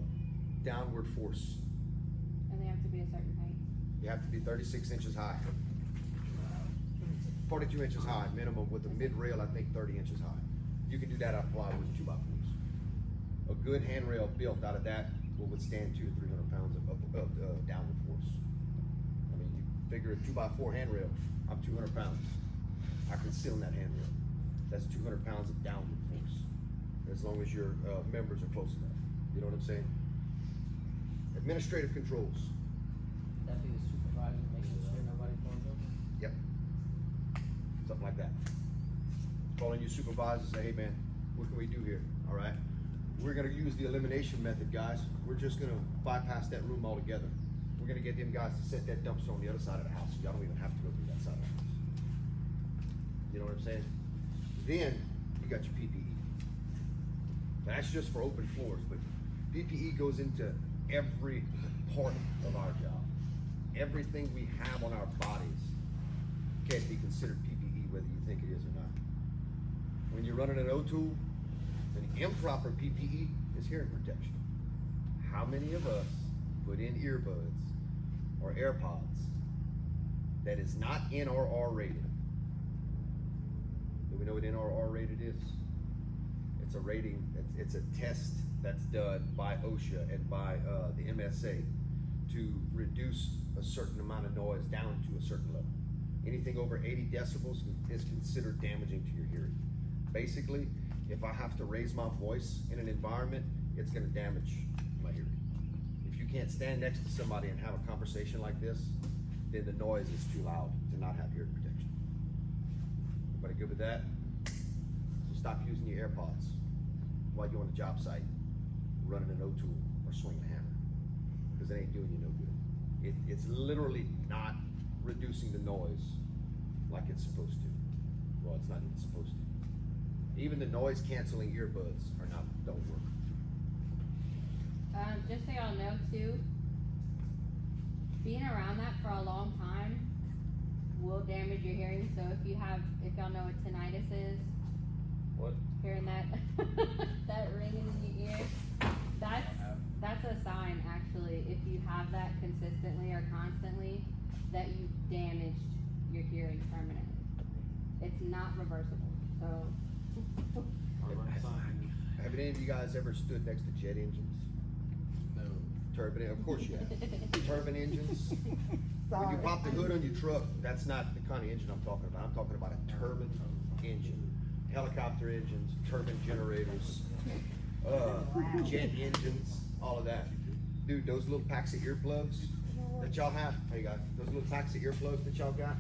downward force. And they have to be a certain height. You have to be 36 inches high. 42 inches high minimum, with a mid-rail, I think 30 inches high. You can do that out of plywood 2x4s. A good handrail built out of that will withstand 200 to 300 pounds of downward force. I mean, you figure a 2x4 handrail, I'm 200 pounds. I can sit on that handrail. That's 200 pounds of downward force, as long as your members are close enough. You know what I'm saying? Administrative controls. That be the supervisor making sure nobody falls over? Yep. Something like that. Calling your supervisor, say, hey man, what can we do here? All right. We're gonna use the elimination method, guys. We're just gonna bypass that room altogether. We're gonna get them guys to set that dumpster on the other side of the house. Y'all don't even have to go through that side of the house. You know what I'm saying? Then you got your PPE. That's just for open floors, but PPE goes into every part of our job. Everything we have on our bodies can be considered PPE, whether you think it is or not. When you're running an O-tool, an improper PPE is hearing protection. How many of us put in earbuds or AirPods that is not NRR rated? Do we know what NRR rated is? It's a rating, it's a test that's done by OSHA and by the MSA to reduce a certain amount of noise down to a certain level. Anything over 80 decibels is considered damaging to your hearing. Basically, if I have to raise my voice in an environment, it's gonna damage my hearing. If you can't stand next to somebody and have a conversation like this, then the noise is too loud to not have hearing protection. Everybody good with that? So stop using your AirPods while you're on a job site, running an O-tool or swinging a hammer, because it ain't doing you no good. It's literally not reducing the noise like it's supposed to. Well, it's not even supposed to. Even the noise canceling earbuds don't work. Just so y'all know too, being around that for a long time will damage your hearing. So if y'all know what tinnitus is, What? hearing that that ringing in your ear, that's a sign actually. If you have that consistently or constantly, that you've damaged your hearing permanently. It's not reversible. So. Have any of you guys ever stood next to jet engines? No. Turbine, of course you have. Turbine engines. When you pop the hood on your truck, that's not the kind of engine I'm talking about. I'm talking about a turbine engine. Helicopter engines, turbine generators, jet engines, all of that. Dude, those little packs of earplugs that y'all have, hey guys, those little packs of earplugs that y'all got,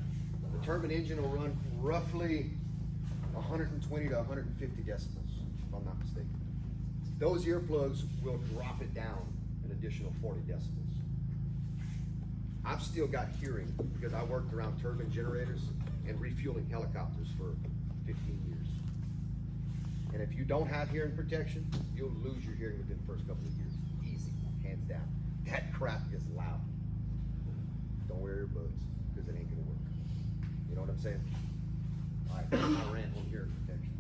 the turbine engine will run roughly 120 to 150 decibels, if I'm not mistaken. Those earplugs will drop it down an additional 40 decibels. I've still got hearing because I worked around turbine generators and refueling helicopters for 15 years. And if you don't have hearing protection, you'll lose your hearing within the first couple of years. Easy, hands down. That crap is loud. Don't wear earbuds because it ain't gonna work. You know what I'm saying? All right, that's my rant on hearing protection.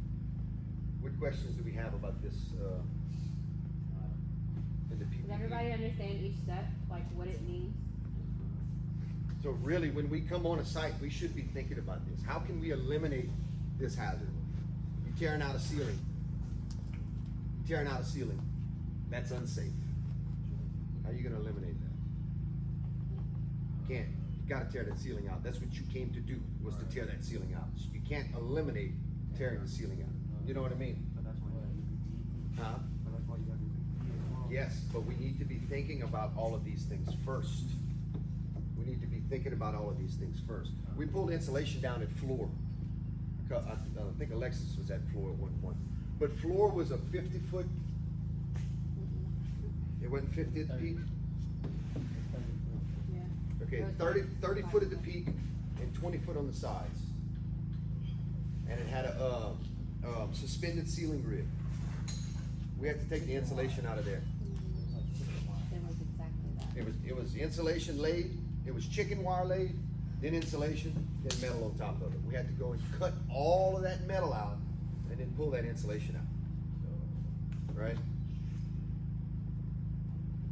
What questions do we have about this, in the PPE? Does everybody understand each step, like what it means? So really, when we come on a site, we should be thinking about this. How can we eliminate this hazard? You tearing out a ceiling. Tearing out a ceiling. That's unsafe. How are you gonna eliminate that? Can't. You gotta tear that ceiling out. That's what you came to do, was to tear that ceiling out. So you can't eliminate tearing the ceiling out. You know what I mean? But that's why you have to Huh? but that's why you have to Yes, but we need to be thinking about all of these things first. We need to be thinking about all of these things first. We pulled insulation down at floor. I think Alexis was at floor at one point. But floor was a 50-foot. It wasn't 50 at the peak? Okay, It was 30 foot at the peak and 20 foot on the sides. And it had a suspended ceiling grid. We had to take the insulation out of there. It was exactly that. It was insulation laid, it was chicken wire laid, then insulation, then metal on top of it. We had to go and cut all of that metal out and then pull that insulation out. Right?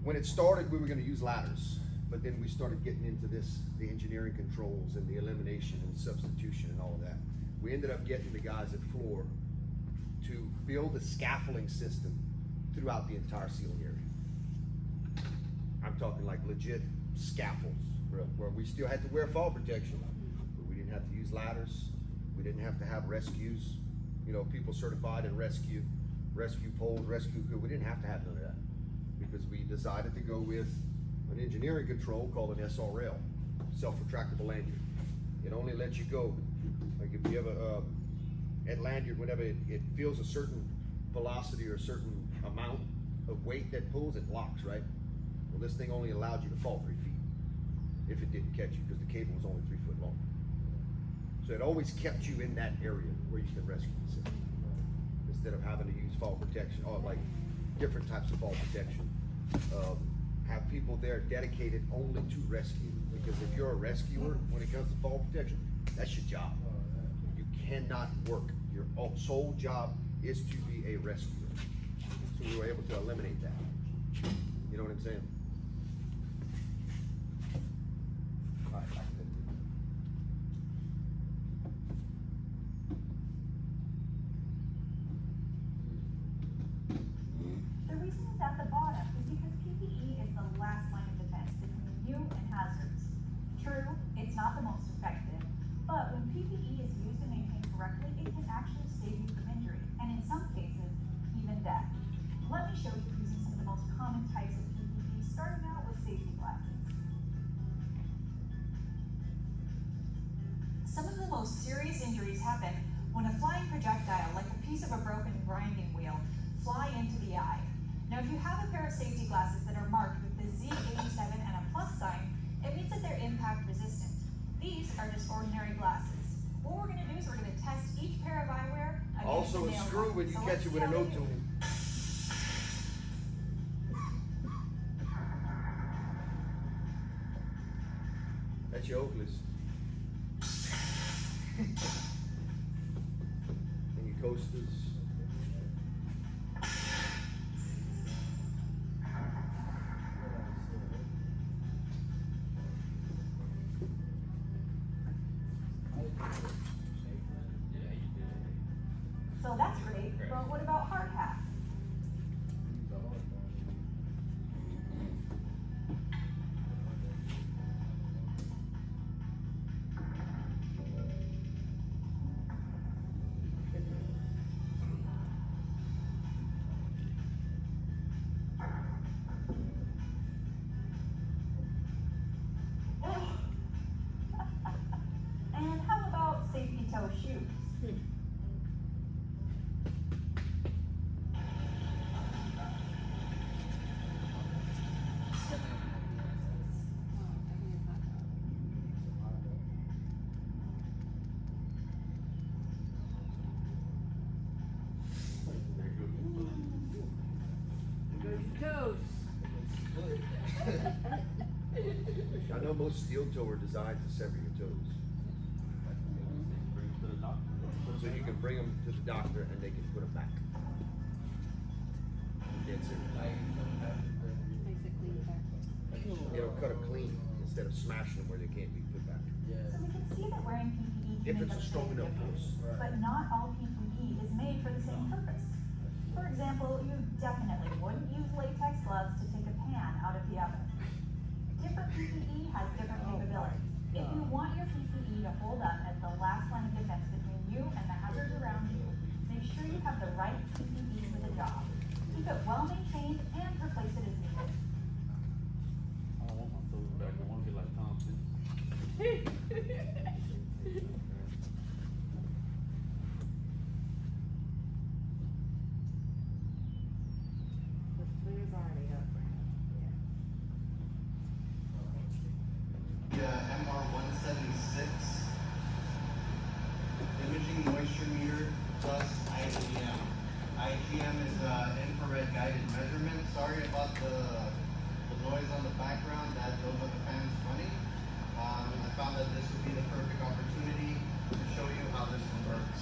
When it started, we were gonna use ladders, but then we started getting into this, the engineering controls and the elimination and substitution and all of that. We ended up getting the guys at floor to build a scaffolding system throughout the entire ceiling area. I'm talking like legit scaffolds, where we still had to wear fall protection, but we didn't have to use ladders. We didn't have to have rescues, you know, people certified in rescue poles, we didn't have to have none of that. Because we decided to go with an engineering control called an SRL, self-retractable lanyard. It only lets you go, like if you have at lanyard, whenever it feels a certain velocity or a certain amount of weight that pulls, it locks, right? Well, this thing only allowed you to fall 3 feet if it didn't catch you, because the cable was only 3 foot long. So it always kept you in that area where you could rescue the system, instead of having to use fall protection, or like different types of fall protection. Have people there dedicated only to rescue, because if you're a rescuer, when it comes to fall protection, that's your job. You cannot work. Your sole job is to be a rescuer. So we were able to eliminate that. You know what I'm saying? The reason it's at the bottom is because PPE is the last line of defense between you and hazards. True, it's not the most effective, but when PPE is used and maintained correctly, it can actually save you from injury, and in some cases, even death. Let me show you using some of the most common types of PPE, starting out with safety glasses. Some of the most serious injuries happen when a flying projectile, like a piece of a broken grinding wheel, fly into the eye. Now, if you have a pair of safety glasses that are marked with the Z87 and a plus sign, it means that they're impact resistant. These are just ordinary glasses. What we're gonna do is we're gonna test each pair of eyewear against Also the a nail screw gun. when you So catch let's it see with an how they O-tool. do. That's your Oakley's. And your coasters. So that's great, but what about hard hats? And how about safety toe shoes? I know most steel toe are designed to sever your toes. So you can bring them to the doctor and they can put them back. That's it. Makes it clean back. it'll cut them clean instead of smashing them where they can't be put back. So we can see that wearing PPE If can it's make a a strong big enough difference. force. But not all PPE is made for the same purpose. For example, you definitely wouldn't use latex gloves to take a pan out of the oven. Different PPE has different capabilities. If you want your PPE to hold up as the last line of defense between you and the hazards around you, make sure you have the right PPE for the job. Keep it well maintained and replace it as needed. I don't want my toes back, I wanna be like Tom Cruise. The flure's already up, Brandon. Yeah. MR 176, imaging moisture meter plus IGM. IGM is infrared guided measurement. Sorry about the noise on the background, those are the fans running. I found that this would be the perfect opportunity to show you how this one works.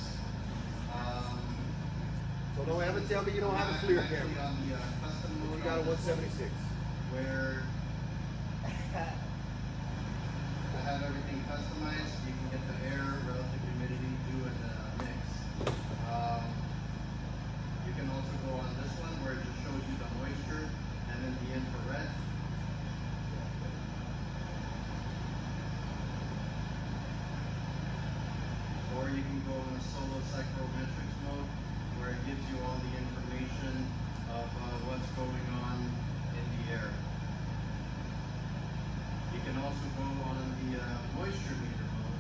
So don't ever tell me you don't have a FLIR I'm actually camera. on the custom mode. You got a on this one, 176. where I have everything customized. You can get the air, relative humidity, dew, and mix. You can also go on this one where it just shows you the moisture and then the infrared. Or you can go in a solo psychrometrics mode where it gives you all the information of what's going on in the air. You can also go on the moisture meter mode,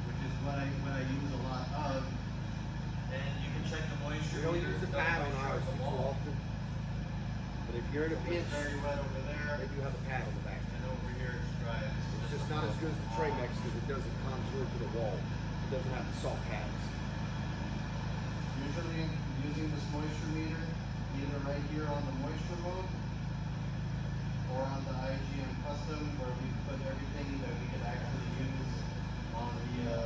which is what I use a lot of. And you can check the moisture We don't meter. use the tell pad on moisture ours at the too wall. often. But if you're in a It's pinch, very wet over there, they do have a pad on the back. and over here it's dry. It's just not as good as the Tramex because it doesn't contour to the wall. It doesn't have the salt pads. Usually using this moisture meter, either right here on the moisture mode or on the IGM custom where we put everything that we could actually use on the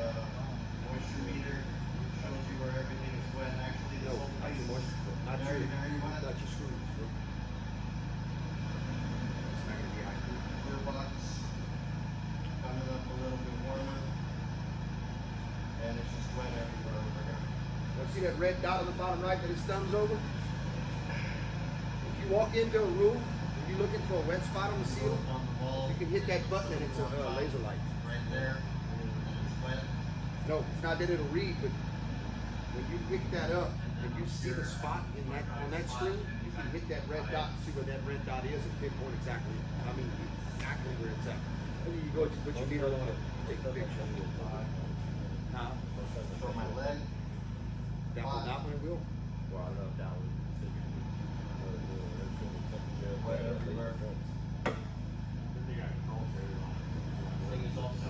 moisture meter. It shows you where everything is wet. Actually, this No, whole not place your is moisture, not very, your, very wet. not your screws. No. It's not gonna be accurate. Clear box coming up a little bit warmer. And it's just wet everywhere over here. Now see that red dot on the bottom right that his thumb's over? If you walk into a room and you're looking for a wet spot on the ceiling, On the wall, you can hit that button and it's a laser light. right there, and it's wet. No, it's not that it'll read, but when you pick that up and you see the spot in that on that screen, you can hit that red dot and see where that red dot is and pinpoint exactly where it's at. And then you go to put your meter on it, take a picture. Huh? For my leg, That one will. Well, I love that one. wet everywhere. Thing is also,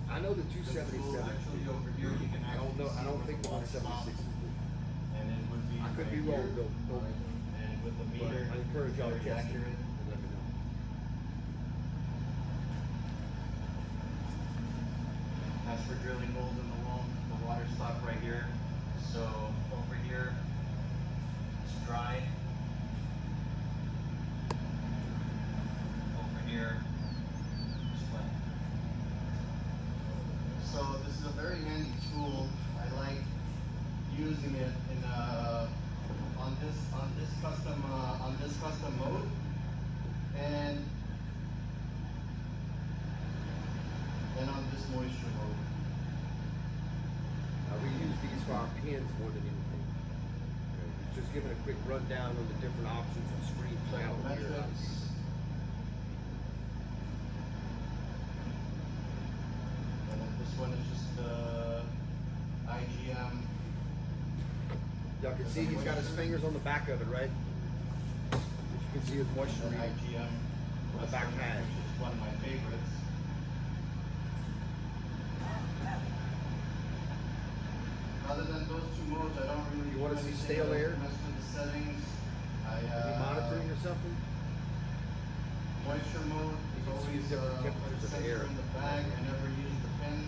I know the the tool 277. actually over here, you can I don't actually know. I see don't where think the the water 176 stops, is good. and it would be I could right be wrong here. though. No. And with the But meter, I encourage y'all to very test it. accurate. And let me know. As for drilling holes in the wall, the water stop right here. So over here, it's dry. Over here, it's wet. So this is a very handy tool. I like using it in on this custom mode. And on this moisture mode. We use these for our pins more than anything. Just giving a quick rundown on the different options and screens out here. Psychrometrics. And then this one is just IGM. Y'all can see he's got his fingers on the back of it, right? You can see his moisture And reading. IGM. On the back pad. Which is one of my favorites. Other than those two modes, I don't really. You wanna do see anything stale else air? to mess with the settings. Are you monitoring or something? Moisture mode is You can see always the different put temperatures a of the sensor air. in the bag. I never use the pin.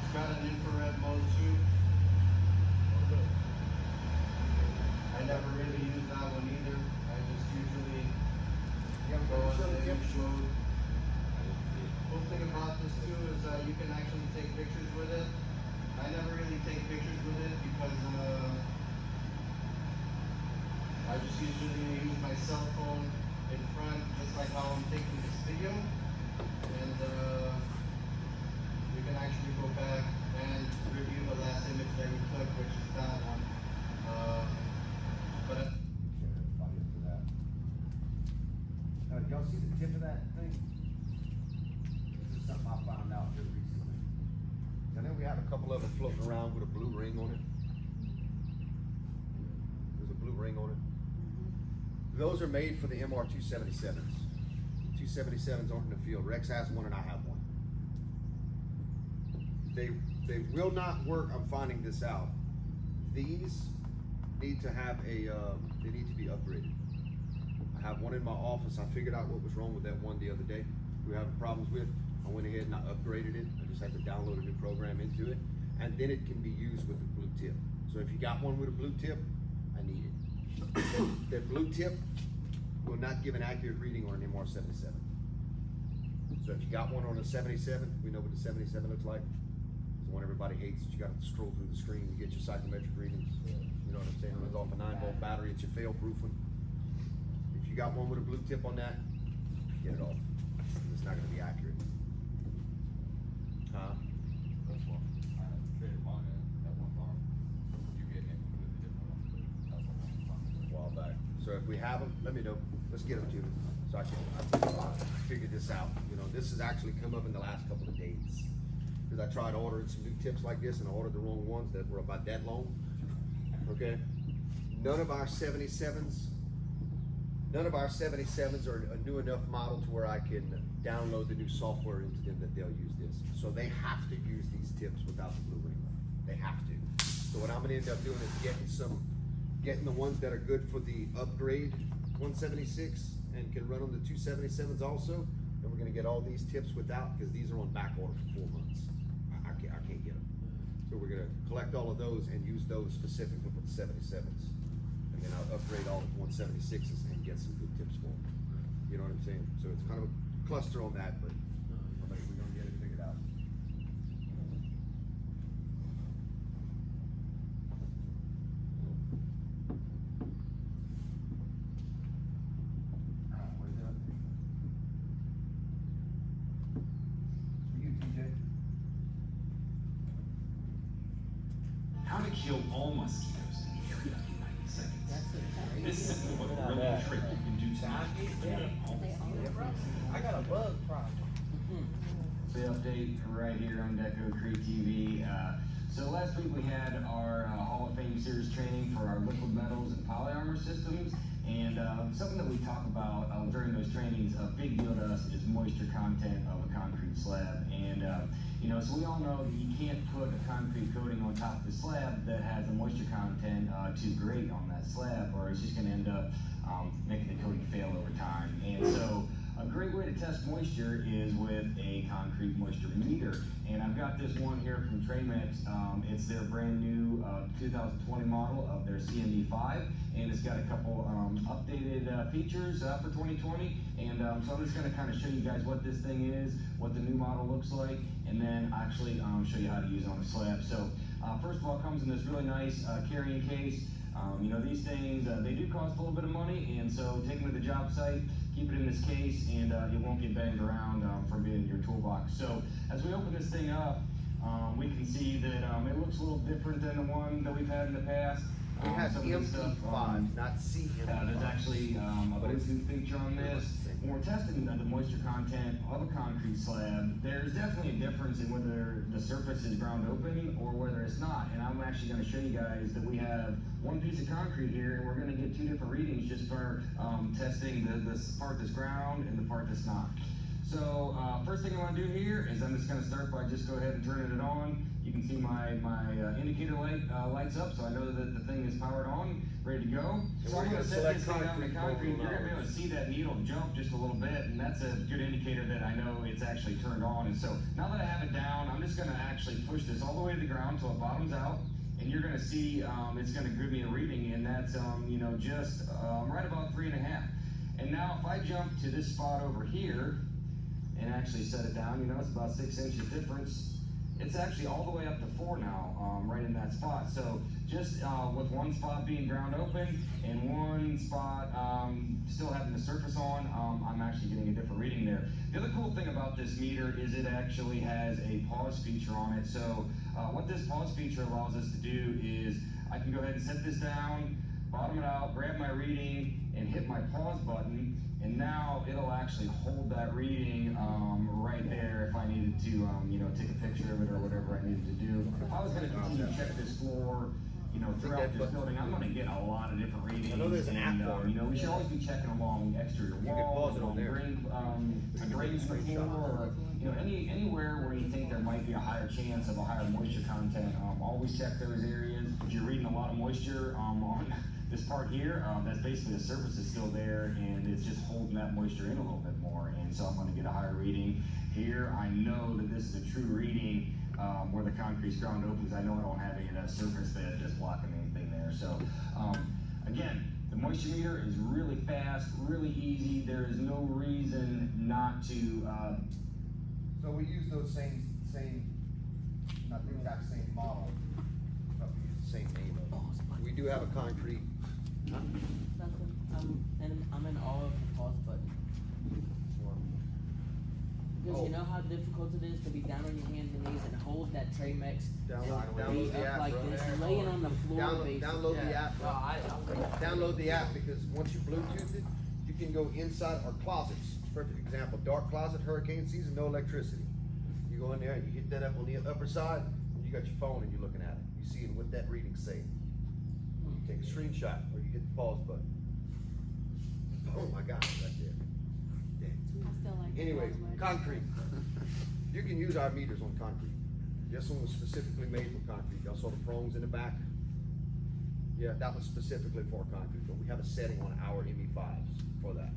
It's got an infrared mode too. I never really use that one either. I just usually You go have on a the tip? image mode. Cool thing about this too is you can actually take pictures with it. I never really take pictures with it because I just usually use my cell phone in front, just like how I'm taking this video. And you can actually go back and review the last image that we took, which is that one. But Everybody up for that. Y'all see the tip of that thing? This is something I found out here recently. And then we have a couple of them floating around with a blue ring on it. There's a blue ring on it. Those are made for the MR277s. 277s aren't in the field. Rex has one and I have one. They will not work. I'm finding this out. These need to have they need to be upgraded. I have one in my office. I figured out what was wrong with that one the other day. We were having problems with. I went ahead and I upgraded it. I just had to download a new program into it, and then it can be used with the blue tip. So if you got one with a blue tip, I need it. That blue tip will not give an accurate reading on an MR77. So if you got one on a 77, we know what the 77 looks like. It's the one everybody hates. You got to scroll through the screen to get your psychometric readings. You know what I'm saying? It runs off a 9-volt battery. It's your fail-proof one. If you got one with a blue tip on that, get it off. It's not going to be accurate. Huh? That's what I traded mine in at one time. You get it, put it in a different one, but that's what I'm talking A while back. So if we have them, let me know. Let's get them to me. So I can figure this out. You know, this has actually come up in the last couple of days. Because I tried ordering some new tips like this and I ordered the wrong ones that were about that long. Okay? None of our 77s are a new enough model to where I can download the new software into them that they'll use this. So they have to use these tips without the blue ring. They have to. So what I'm gonna end up doing is getting the ones that are good for the upgrade 176 and can run on the 277s also. And we're gonna get all these tips without, because these are on back order for 4 months. I can't get them. So we're gonna collect all of those and use those specifically for the 77s. And then I'll upgrade all the 176s and get some good tips for them. You know what I'm saying? So it's kind of a cluster on that, but I think we're gonna get it figured out. What is the other thing? For you, TJ. How to kill all mosquitoes in the area in 90 seconds. This simple but brilliant trick you can do tonight. I got a bug problem. The update right here on Deco Creek TV. So last week we had our Hall of Fame Series training for our liquid metals and poly armor systems. And something that we talk about during those trainings, a big deal to us is moisture content of a concrete slab. And you know, so we all know that you can't put a concrete coating on top of the slab that has a moisture content too great on that slab, or it's just going to end up making the coating fail over time. And so a great way to test moisture is with a concrete moisture meter. And I've got this one here from Tramex. It's their brand new 2020 model of their CMD5, and it's got a couple updated features for 2020. And so I'm just gonna kind of show you guys what this thing is, what the new model looks like, and then actually show you how to use it on a slab. So first of all, it comes in this really nice carrying case. You know, these things, they do cost a little bit of money, and so take them to the job site, keep it in this case, and it won't get banged around from being in your toolbox. So as we open this thing up, we can see that it looks a little different than the one that we've had in the past. We have some of the stuff, MD5, not CMD5. there's actually a Bluetooth feature on this. When we're testing the moisture content of a concrete slab, there's definitely a difference in whether the surface is ground open or whether it's not. And I'm actually going to show you guys that we have one piece of concrete here, and we're going to get 2 different readings just for testing this part that's ground and the part that's not. So first thing I want to do here is I'm just going to start by just go ahead and turning it on. You can see my indicator light lights up, so I know that the thing is powered on, ready to go. So I'm going to set this thing out in the concrete. You're going to be able to see that needle jump just a little bit, and that's a good indicator that I know it's actually turned on. And so now that I have it down, I'm just going to actually push this all the way to the ground until it bottoms out. and you're gonna see, it's gonna give me a reading, and that's, you know, just, right about 3.5. And now if I jump to this spot over here, and actually set it down, you know, it's about 6 inches difference. It's actually all the way up to 4 now, right in that spot. So just with one spot being ground open and one spot still having the surface on, I'm actually getting a different reading there. The other cool thing about this meter is it actually has a pause feature on it. So what this pause feature allows us to do is I can go ahead and set this down, bottom it out, grab my reading, and hit my pause button. And now it'll actually hold that reading right there if I needed to, you know, take a picture of it or whatever I needed to do. If I was gonna continue to check this floor, you know, throughout this building, I'm gonna get a lot of different readings. I know there's an app for it. You know, we should always be checking along the exterior You can walls, pause it on there. drains in the floor, or, you know, anywhere where you think there might be a higher chance of a higher moisture content. Always check those areas. If you're reading a lot of moisture on this part here, that's basically the surface is still there, and it's just holding that moisture in a little bit more, and so I'm gonna get a higher reading. Here, I know that this is a true reading where the concrete's ground open, because I know I don't have any of that surface that's blocking anything there. So, again, the moisture meter is really fast, really easy. There is no reason not to, So we use those same, not the exact same model, but we use the same name of it. We do have a concrete. Nothing. I'm in awe of the pause button. Because you know how difficult it is to be down on your hands and knees and hold that Tramex Download be the up app, like bro. this, laying on the floor, basically. Download the app, bro. Download the app, because once you Bluetooth it, you can go inside our closets. Perfect example, dark closet, hurricane season, no electricity. You go in there and you hit that up on the upper side, and you got your phone and you're looking at it. You see what that reading say. You take a screenshot, or you hit the pause button. Oh my God, right there. Damn. Anyway, concrete. You can use our meters on concrete. This one was specifically made for concrete. Y'all saw the prongs in the back? Yeah, that was specifically for concrete, but we have a setting on our ME5s for that.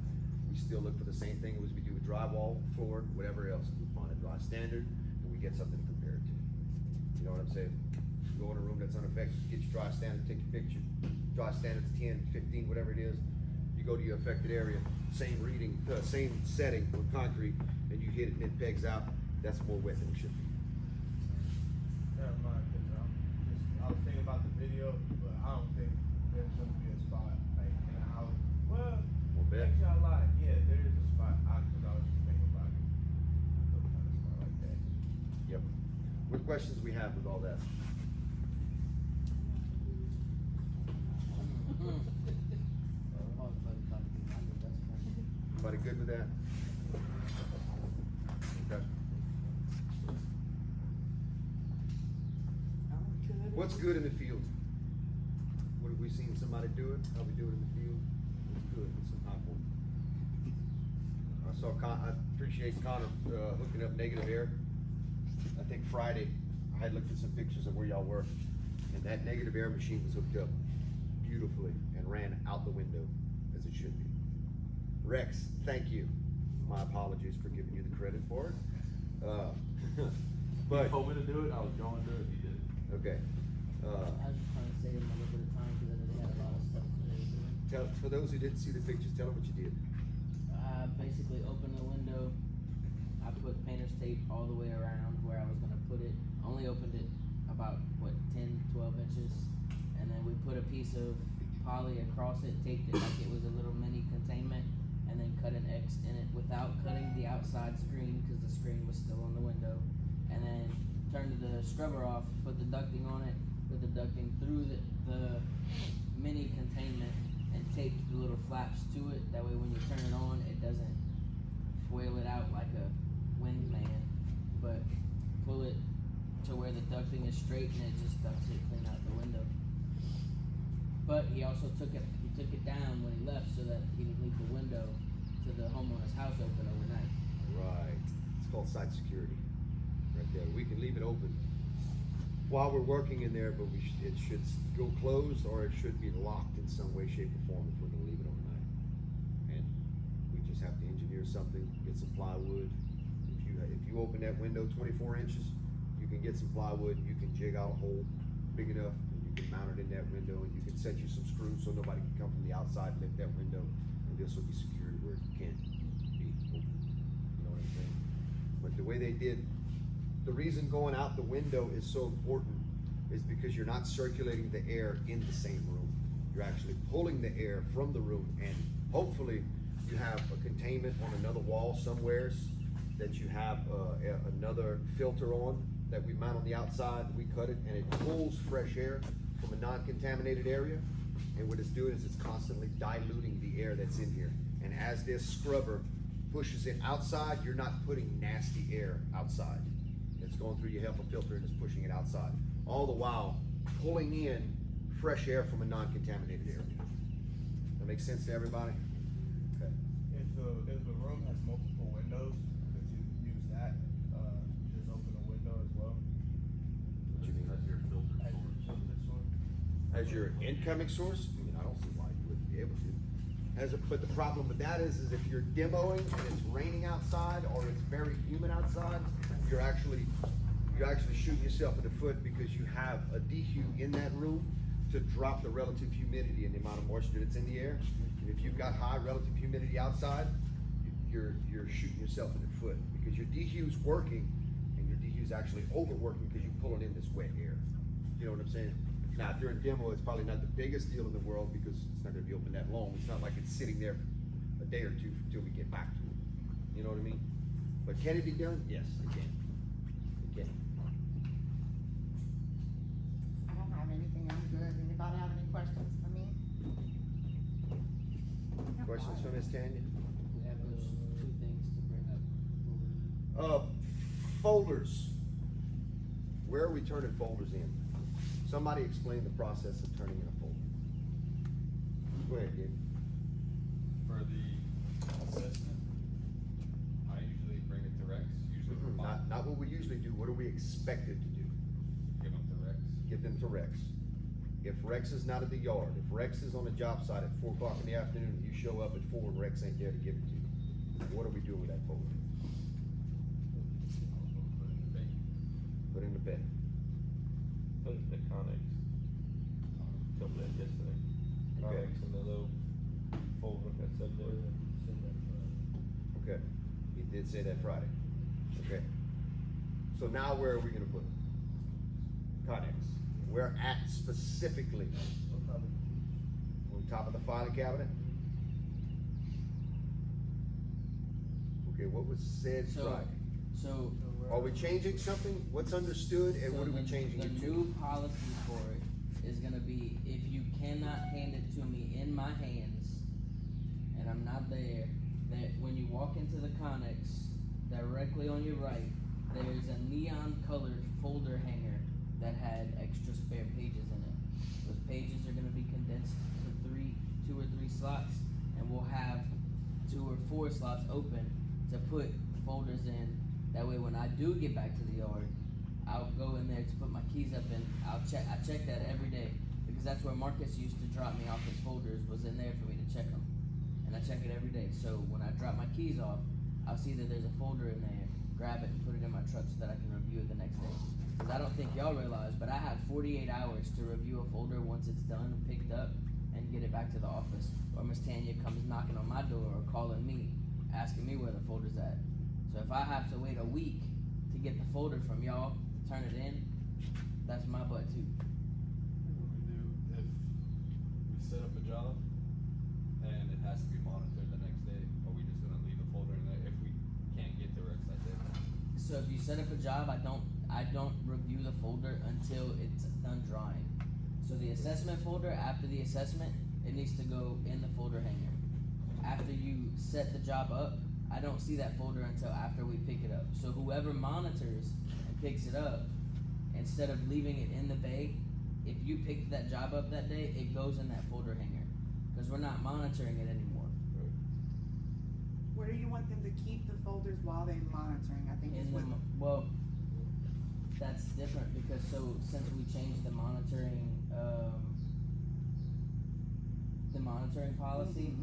We still look for the same thing as we do with drywall, floor, whatever else. We find a dry standard, and we get something to compare it to. You know what I'm saying? You go in a room that's unaffected, get your dry standard, take your picture. Dry standard's 10, 15, whatever it is. You go to your affected area, same reading, same setting with concrete, and you hit it and it pegs out. That's more wet than it should be. Never mind, 'cause I was thinking about the video, but I don't think there's gonna be a spot like in the house. Well, bet. make y'all lie. Yeah, there is a spot. Cause I was just thinking about it. I thought kind of spot like that. Yep. What questions we have with all that? Pause button about to be my new best friend. Everybody good with that? Okay. What's good in the field? What have we seen somebody do it? How we do it in the field? It's good. It's some hot one. I appreciate Connor hooking up negative air. I think Friday, I had looked at some pictures of where y'all were, and that negative air machine was hooked up beautifully and ran out the window as it should be. Rex, thank you. My apologies for giving you the credit for it. But You told me to do it, I was going to do it, you did it. okay. I was just trying to save them a little bit of time because I know they had a lot of stuff that they were doing. For those who didn't see the pictures, tell them what you did. I basically opened the window. I put painter's tape all the way around where I was gonna put it. Only opened it about 10, 12 inches, and then we put a piece of poly across it, taped it like it was a little mini containment, and then cut an X in it without cutting the outside screen because the screen was still on the window. And then turned the scrubber off, put the ducting on it, put the ducting through the mini containment, and taped the little flaps to it. That way when you turn it on, it doesn't whale it out like a windman, but pull it to where the ducting is straight and it just ducts it clean out the window. But he also took it down when he left so that he would leave the window to the homeowner's house open overnight. Right. It's called site security. Right there. We can leave it open while we're working in there, but it should go closed or it should be locked in some way, shape, or form if we're gonna leave it overnight. And we just have to engineer something, get some plywood. If you open that window 24 inches, you can get some plywood, you can jig out a hole big enough, and can mount it in that window, and you can set you some screws so nobody can come from the outside and lift that window, and this will be secured where it can't be opened. You know what I'm saying? But the way they did, the reason going out the window is so important is because you're not circulating the air in the same room. You're actually pulling the air from the room, and hopefully you have a containment on another wall somewheres that you have another filter on that we mount on the outside. We cut it and it pulls fresh air from a non-contaminated area. And what it's doing is it's constantly diluting the air that's in here. And as this scrubber pushes it outside, you're not putting nasty air outside. It's going through your HEPA filter and it's pushing it outside. All the while pulling in fresh air from a non-contaminated area. That makes sense to everybody? Okay. If the room has multiple windows, if you use that, just open a window as well. What you mean? That's your filter As source. your filter source. As your incoming source, I mean, I don't see why you wouldn't be able to. But the problem with that is if you're demoing and it's raining outside or it's very humid outside, you're actually shooting yourself in the foot because you have a dehu in that room to drop the relative humidity and the amount of moisture that's in the air. And if you've got high relative humidity outside, you're shooting yourself in the foot because your dehu's working and your dehu's actually overworking because you're pulling in this wet air. You know what I'm saying? Now, if you're in demo, it's probably not the biggest deal in the world because it's not gonna be open that long. It's not like it's sitting there a day or two until we get back to it. You know what I mean? But can it be done? Yes, it can. It can. I don't have anything, I'm good. Anybody have any questions for me? Questions for Ms. Tanya? We have those two things to bring up. Folders. Where are we turning folders in? Somebody explain the process of turning in a folder. Go ahead, Gabe. For the assessment, I usually bring it to Rex, usually for Bob, Not what we usually do. What are we expected to do? give them to Rex. Give them to Rex. If Rex is not at the yard, if Rex is on a job site at 4 o'clock in the afternoon and you show up at 4 and Rex ain't there to give it to you, what are we doing with that folder? Put in the bin. Put it in the Connex. Told that yesterday. Okay. Connex in the little folder that's up there. Okay. He did say that Friday. Okay. So now where are we gonna put it? Connex. Where at specifically? On top of the filing cabinet? Okay, what was said So- Friday? So. Are we changing something? What's understood and what are we changing The it to? new policy for it is gonna be, if you cannot hand it to me in my hands, and I'm not there, that when you walk into the Connex, directly on your right, there's a neon colored folder hanger that had extra spare pages in it. Those pages are gonna be condensed to 2 or 3 slots, and we'll have 2 or 4 slots open to put folders in. That way, when I do get back to the yard, I'll go in there to put my keys up and I check that every day because that's where Marcus used to drop me off his folders, was in there for me to check them. And I check it every day. So when I drop my keys off, I'll see that there's a folder in there, grab it and put it in my truck so that I can review it the next day. Because I don't think y'all realize, but I have 48 hours to review a folder once it's done and picked up and get it back to the office. Or Miss Tanya comes knocking on my door or calling me, asking me where the folder's at. So if I have to wait a week to get the folder from y'all to turn it in, that's my butt too. What we do if we set up a job and it has to be monitored the next day, are we just gonna leave the folder in there if we can't get to Rex that day? So if you set up a job, I don't review the folder until it's done drawing. So the assessment folder, after the assessment, it needs to go in the folder hanger. After you set the job up, I don't see that folder until after we pick it up. So whoever monitors and picks it up, instead of leaving it in the bay, if you picked that job up that day, it goes in that folder hanger. Because we're not monitoring it anymore. Where do you want them to keep the folders while they're monitoring? I think is In the, what. well, that's different because since we changed the monitoring policy,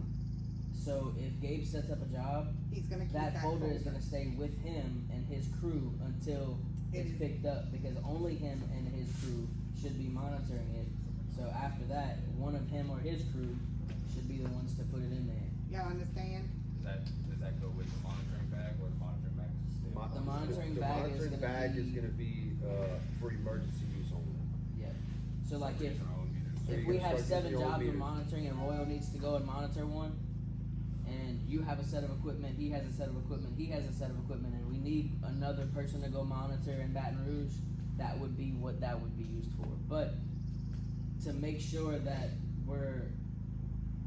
so if Gabe sets up a job, He's gonna keep that folder is gonna stay with him and his crew until it's picked up, because only him and his crew should be monitoring it So after that, one of him or his crew should be the ones to put it in there. Y'all understand? Does that go with the monitoring bag or the monitoring bag is still? The monitoring The bag is monitoring gonna bag be- is gonna be, for emergency use only. Yeah. So like if Our own meters. So if you're we gonna have start 7 using your own jobs with meters. monitoring and Royal needs to go and monitor one, and you have a set of equipment, he has a set of equipment, he has a set of equipment, and we need another person to go monitor in Baton Rouge, that would be what that would be used for. But to make sure that we're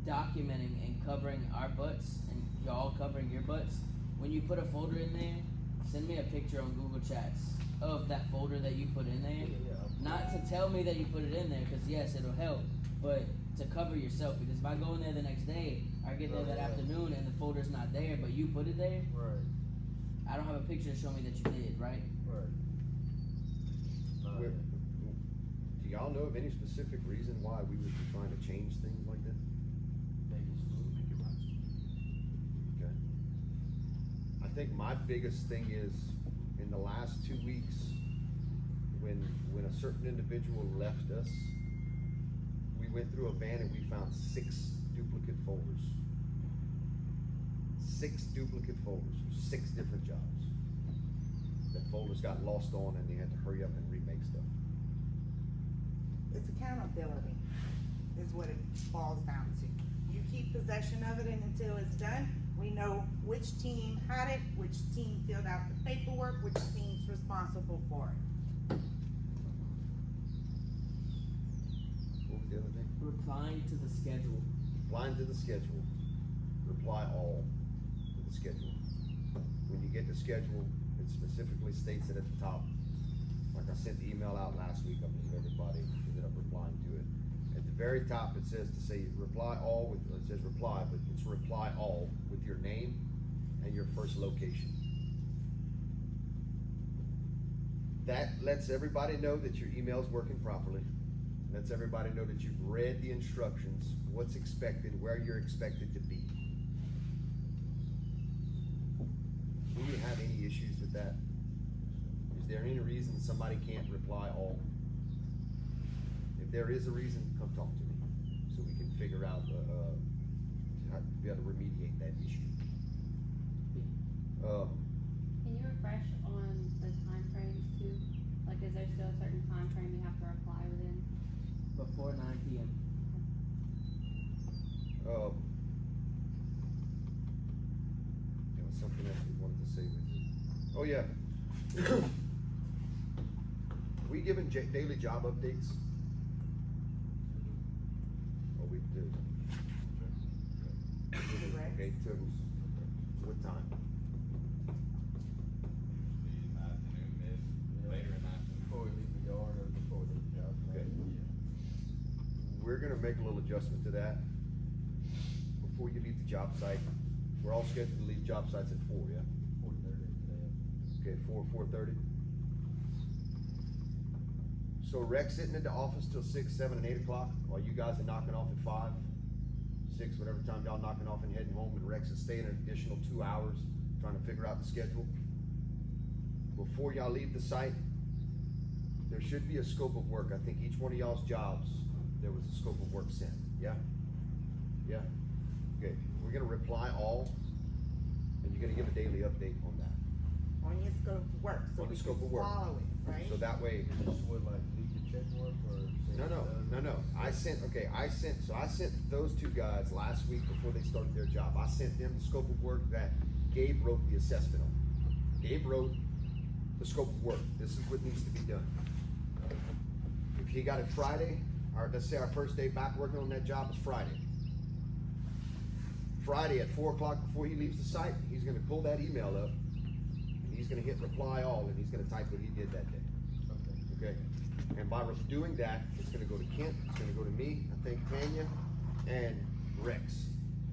documenting and covering our butts and y'all covering your butts, when you put a folder in there, send me a picture on Google Chats of that folder that you put in there. Not to tell me that you put it in there, because yes, it'll help, but to cover yourself. Because if I go in there the next day, or get there that afternoon and the folder's not there, but you put it there, Right, I don't have a picture to show me that you did, right? right. Where- Do y'all know of any specific reason why we would be trying to change things like this? Okay. I think my biggest thing is, in the last 2 weeks, when a certain individual left us, we went through a van and we found 6 duplicate folders. 6 duplicate folders for 6 different jobs. That folders got lost on and they had to hurry up and remake stuff. It's accountability, is what it falls down to. You keep possession of it, and until it's done, we know which team had it, which team filled out the paperwork, which team's responsible for it. What was the other thing? Replying to the schedule. Replying to the schedule, reply all to the schedule. When you get the schedule, it specifically states it at the top. Like I sent the email out last week, I believe everybody ended up replying to it. At the very top, it says to say reply all with, it says reply, but it's reply all with your name and your first location. That lets everybody know that your email's working properly. Lets everybody know that you've read the instructions, what's expected, where you're expected to be. Do we have any issues with that? Is there any reason somebody can't reply all? If there is a reason, come talk to me, so we can figure out, how to be able to remediate that issue. Can you refresh on the time frames too? Like, is there still a certain time frame you have to reply within? Before 9 p.m. There was something else we wanted to say with you. Oh, yeah. We given daily job updates? Oh, we do. Okay, to what time? In the afternoon, later in the afternoon. Before we leave the yard or before the job. Okay. We're gonna make a little adjustment to that. Before you leave the job site, we're all scheduled to leave job sites at 4, yeah? 4:30. Okay, 4:30. So Rex sitting at the office till 6, 7, and 8 o'clock, while you guys are knocking off at 5, 6, whatever time y'all knocking off and heading home, and Rex is staying an additional 2 hours trying to figure out the schedule. Before y'all leave the site, there should be a scope of work. I think each one of y'all's jobs, there was a scope of work sent, yeah? Yeah? Okay, we're gonna reply all, and you're gonna give a daily update on that. On your scope of work, so On the we scope can of work. follow it, right? So that way, Just would like leave the check mark or? say no, I sent those 2 guys last week before they started their job. I sent them the scope of work that Gabe wrote the assessment on. Gabe wrote the scope of work. This is what needs to be done. If he got it Friday, or let's say our first day back working on that job is Friday. Friday at 4 o'clock before he leaves the site, he's gonna pull that email up, and he's gonna hit reply all, and he's gonna type what he did that day. Okay? And by doing that, it's gonna go to Kent, it's gonna go to me, I think Tanya, and Rex.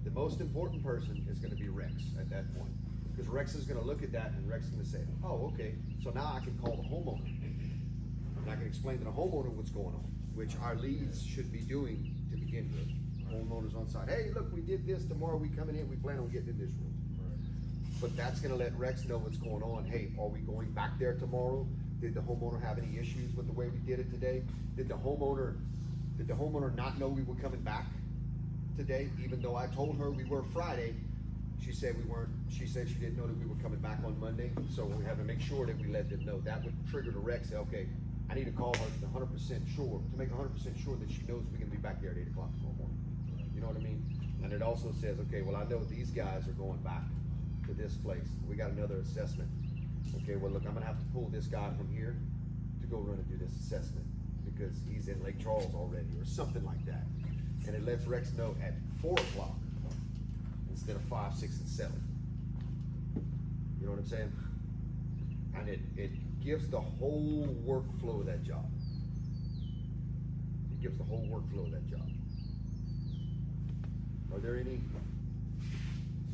The most important person is gonna be Rex at that point. Because Rex is gonna look at that and Rex is gonna say, oh, okay, so now I can call the homeowner. And I can explain to the homeowner what's going on, which our leads should be doing to begin with. Homeowners on site, hey, look, we did this, tomorrow we coming in, we plan on getting in this room. But that's gonna let Rex know what's going on. Hey, are we going back there tomorrow? Did the homeowner have any issues with the way we did it today? Did the homeowner Did the homeowner not know we were coming back today, even though I told her we were Friday? She said we weren't, she said she didn't know that we were coming back on Monday, so we have to make sure that we let them know. That would trigger the rec, say, okay, I need to call her to 100% sure, to make 100% sure that she knows we're gonna be back there at 8 o'clock tomorrow morning. You know what I mean? And it also says, okay, well, I know these guys are going back to this place. We got another assessment. Okay, well, look, I'm gonna have to pull this guy from here to go run and do this assessment because he's in Lake Charles already or something like that. And it lets Rex know at 4 o'clock instead of 5, 6, and 7. You know what I'm saying? And it gives the whole workflow of that job. It gives the whole workflow of that job. Are there any?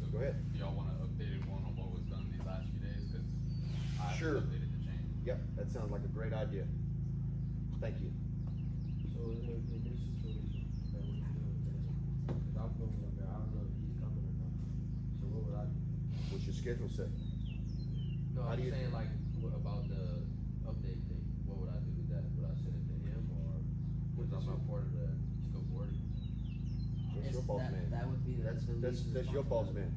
So Go ahead. Do y'all want an updated one on what was done these last few days? Cause I Sure. haven't updated the change. Yep, that sounds like a great idea. Thank you. So in this situation that we're doing today, cause I'm going up there, I don't know if he's coming or not. So what would I do? What's your schedule say? No, How I'm do you- saying like, what about the update thing? What would I do with that? Would I send it to him or, cause I'm not part of the scope of work? That's It's your boss, that- man. that would be the That's your boss, man.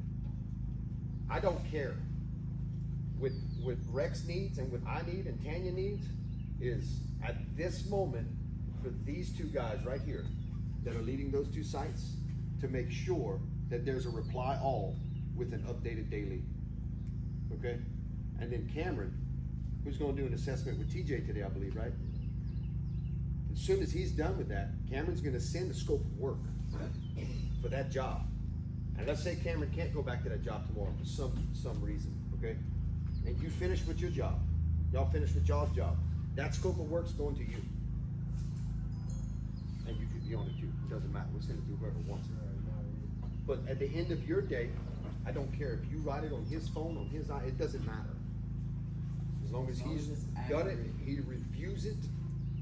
I don't care. What Rex needs and what I need and Tanya needs is at this moment for these two guys right here that are leading those two sites to make sure that there's a reply all with an updated daily. Okay? And then Cameron, who's gonna do an assessment with TJ today, I believe, right? As soon as he's done with that, Cameron's gonna send the scope of work for that job. And let's say Cameron can't go back to that job tomorrow for some reason, okay? And you finish with your job. Y'all finish with y'all's job. That scope of work's going to you. And you could be on it too. It doesn't matter. We'll send it to whoever wants it. But at the end of your day, I don't care if you write it on his phone, on his it doesn't matter. As long as As long he's as it's done it, accurate. he reviews it,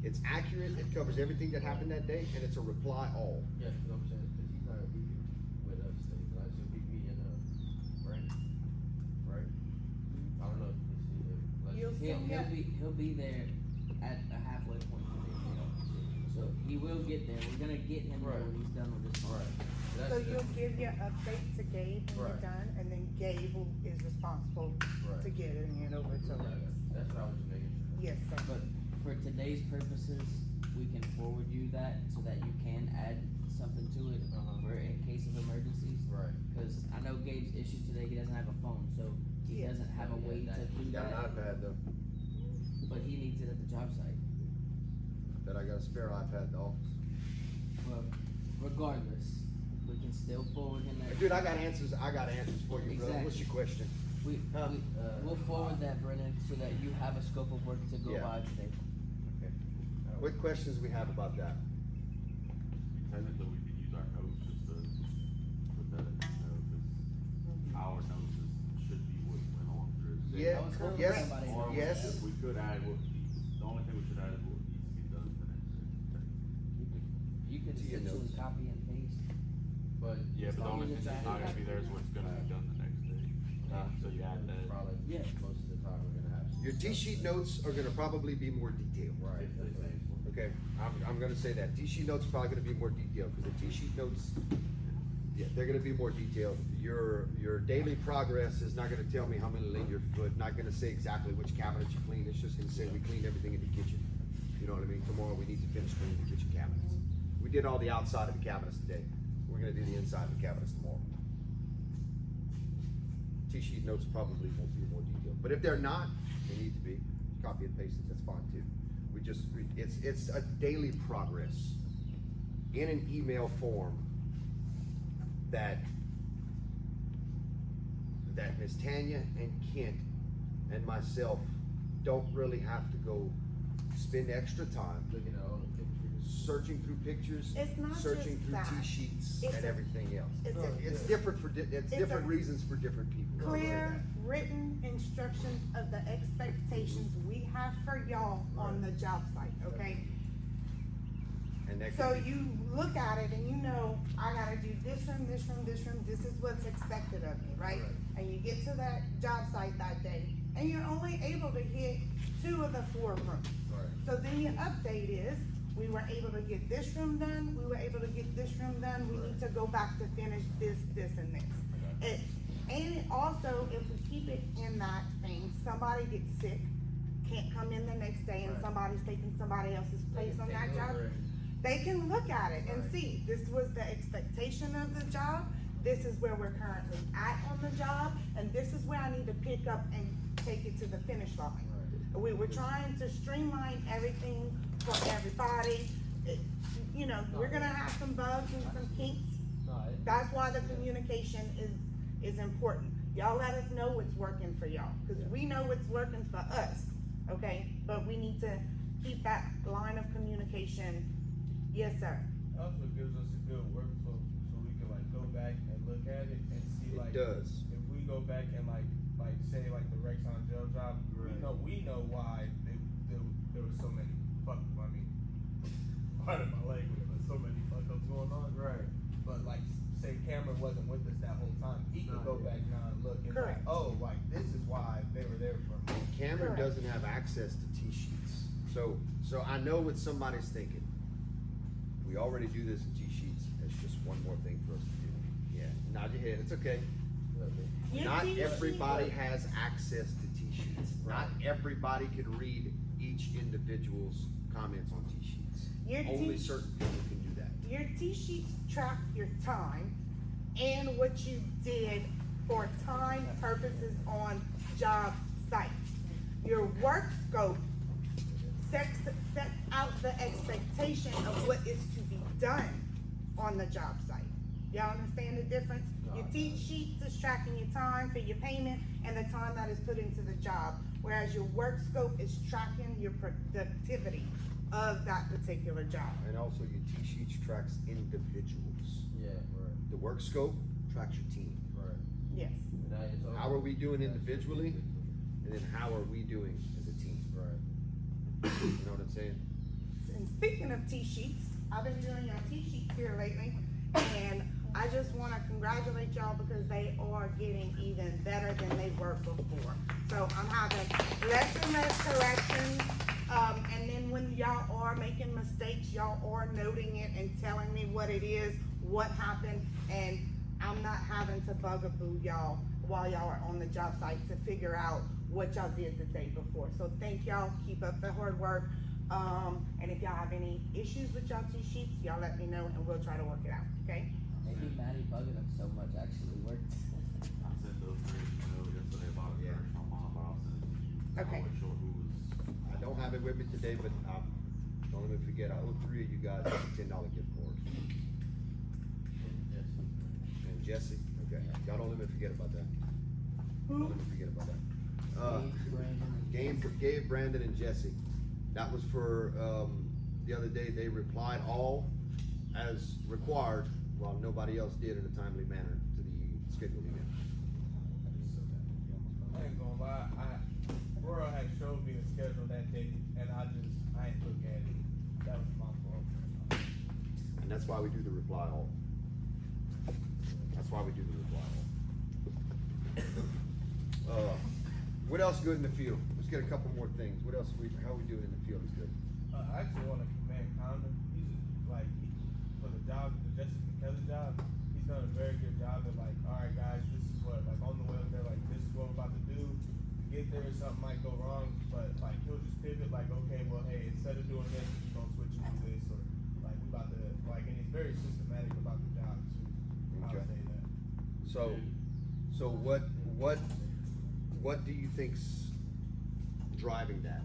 it's accurate, it covers everything that happened that day, and it's a reply all. Yeah, cause I'm saying, cause he's not gonna be here with us today, so it's gonna be me and, Brandon, right? I don't know if you see him, like. You'll see him. He'll be there at a halfway point when they get up. So he will get there. We're gonna get him there Right. when he's done with this part. That's So just- you'll give your update to Gabe when Right. you're done, and then Gabe is responsible Right. to get it and hand over to Rex. That's what I was just making sure. Yes, sir. But for today's purposes, we can forward you that so that you can add something to it for in case of emergencies. Right. Cause I know Gabe's issue today, he doesn't have a phone, so he Yes. doesn't have a Yeah, way to that- do He got an that, iPad though, but he needs it at the job site. that I got a spare iPad in the office. Well, regardless, we can still forward him that. Dude, I got answers for you, brother. What's your question? We, Huh? we'll forward that, Brennan, so that you have a scope of work to go Yeah. by today. Okay. What questions we have about that? Technically, we could use our notes just to put that in, cause our notes should be what went on through. Yeah, I was hoping yes, somebody- Or we- yes. if we could add what needs, the only thing we should add is what needs to be done the next day. You could To your essentially notes. copy and paste. But. Yeah, As but the long only as thing it's that's not added. gonna be there is what's gonna be done the next day. So you add that. Probably, Yeah. most of the time we're gonna have. some Your stuff. T-sheet notes are gonna probably be more detailed. Right, If they that's say right. so. Okay, I'm gonna say that. T-sheet notes are probably gonna be more detailed, because the T-sheet notes, yeah, they're gonna be more detailed. Your daily progress is not gonna tell me how many linear foot, not gonna say exactly which cabinet you clean, it's just gonna say we cleaned everything in the kitchen. You know what I mean? Tomorrow we need to finish cleaning the kitchen cabinets. We did all the outside of the cabinets today. We're gonna do the inside of the cabinets tomorrow. T-sheet notes probably won't be more detailed, but if they're not, they need to be, copy and paste it, that's fine too. It's a daily progress in an email form that Miss Tanya and Kent and myself don't really have to go spend extra time Looking at all the pictures. searching through pictures, It's not searching just through that. T-sheets It's and a- everything else. it's a- It's different for, it's different a reasons for different people. Clear, written instructions of the expectations we have for y'all on the job site, okay? And that So could be- you look at it and you know, I gotta do this room, this room, this room, this is what's expected of me, right? Right. And you get to that job site that day, and you're only able to hit 2 of the 4 rooms. Right. So then your update is, we were able to get this room done, we were able to get this room done, we need to go back to finish this, and this. And it also, if we keep it in that thing, somebody gets sick, can't come in the next day, and Right. somebody's taking somebody else's place on that job, they can look at it and Right. see, this was the expectation of the job, this is where we're currently at on the job, and this is where I need to pick up and take it to the finish line. We were trying to streamline everything for everybody. You know, we're gonna have some bugs and some kinks. That's why the communication is important. Y'all let us know what's working for y'all, cause we know what's working for us, okay? But we need to keep that line of communication. Yes, sir. It also gives us a good workflow, so we can like go back and look at it and see like. It does. If we go back and like say like the Rexon jail job, we know why there was so many pardon my language, but so many fuck ups going on. Right. But like, say Cameron wasn't with us that whole time, he could go back now and look and Correct. like, oh, like this is why they were there for me. Cameron Correct. doesn't have access to T-sheets. So I know what somebody's thinking. We already do this in T-sheets. It's just one more thing for us to do. Yeah, nod your head, it's okay. Your Not T-sheet- everybody has access to T-sheets. Not everybody can read each individual's comments on T-sheets. Your Only T- certain people can do that. Your T-sheets track your time and what you did for time purposes on job sites. Your work scope sets out the expectation of what is to be done on the job site. Y'all understand the difference? Your T-sheets is tracking your time for your payment and the time that is put into the job, whereas your work scope is tracking your productivity of that particular job. And also your T-sheets tracks individuals. Yeah, right, The work scope tracks your team. right. Yes. And that is also- How are we doing individually? And then how are we doing as a team? Right. You know what I'm saying? And speaking of T-sheets, I've been doing your T-sheets here lately, and I just wanna congratulate y'all because they are getting even better than they were before. So I'm having less and less corrections, and then when y'all are making mistakes, y'all are noting it and telling me what it is, what happened, and I'm not having to bugaboo y'all while y'all are on the job site to figure out what y'all did the day before. So thank y'all, keep up the hard work. And if y'all have any issues with y'all T-sheets, y'all let me know and we'll try to work it out, okay? Maybe Maddie bugging them so much actually worked. I sent those three, yesterday about a Yeah. purchase from mom, but I'll send it to you. Okay. I wasn't sure who was. I don't have it with me today, but don't let me forget, I owe 3 of you guys a $10 gift card. And Jesse, okay, y'all don't let me forget about that. Don't let me forget about that. Gabe, Brandon, and Jesse. That was for, the other day, they replied all as required, while nobody else did in a timely manner to the scheduled email. I ain't gonna lie, Royal had showed me the schedule that day, and I ain't look at it. That was my fault. And that's why we do the reply all. That's why we do the reply all. What else good in the field? Let's get a couple more things. What else, how we doing in the field is good? I actually want to commend Condon. For the job, the Jessica Kelly job, he's done a very good job of like, all right guys, this is what, like on the way up there, like this is what we're about to do. To get there, something might go wrong, but like he'll just pivot like, okay, well, hey, instead of doing this, we're gonna switch and do this, or like we about to, like, and he's very systematic about the job too. I'll Okay. say that. So what do you think's driving that?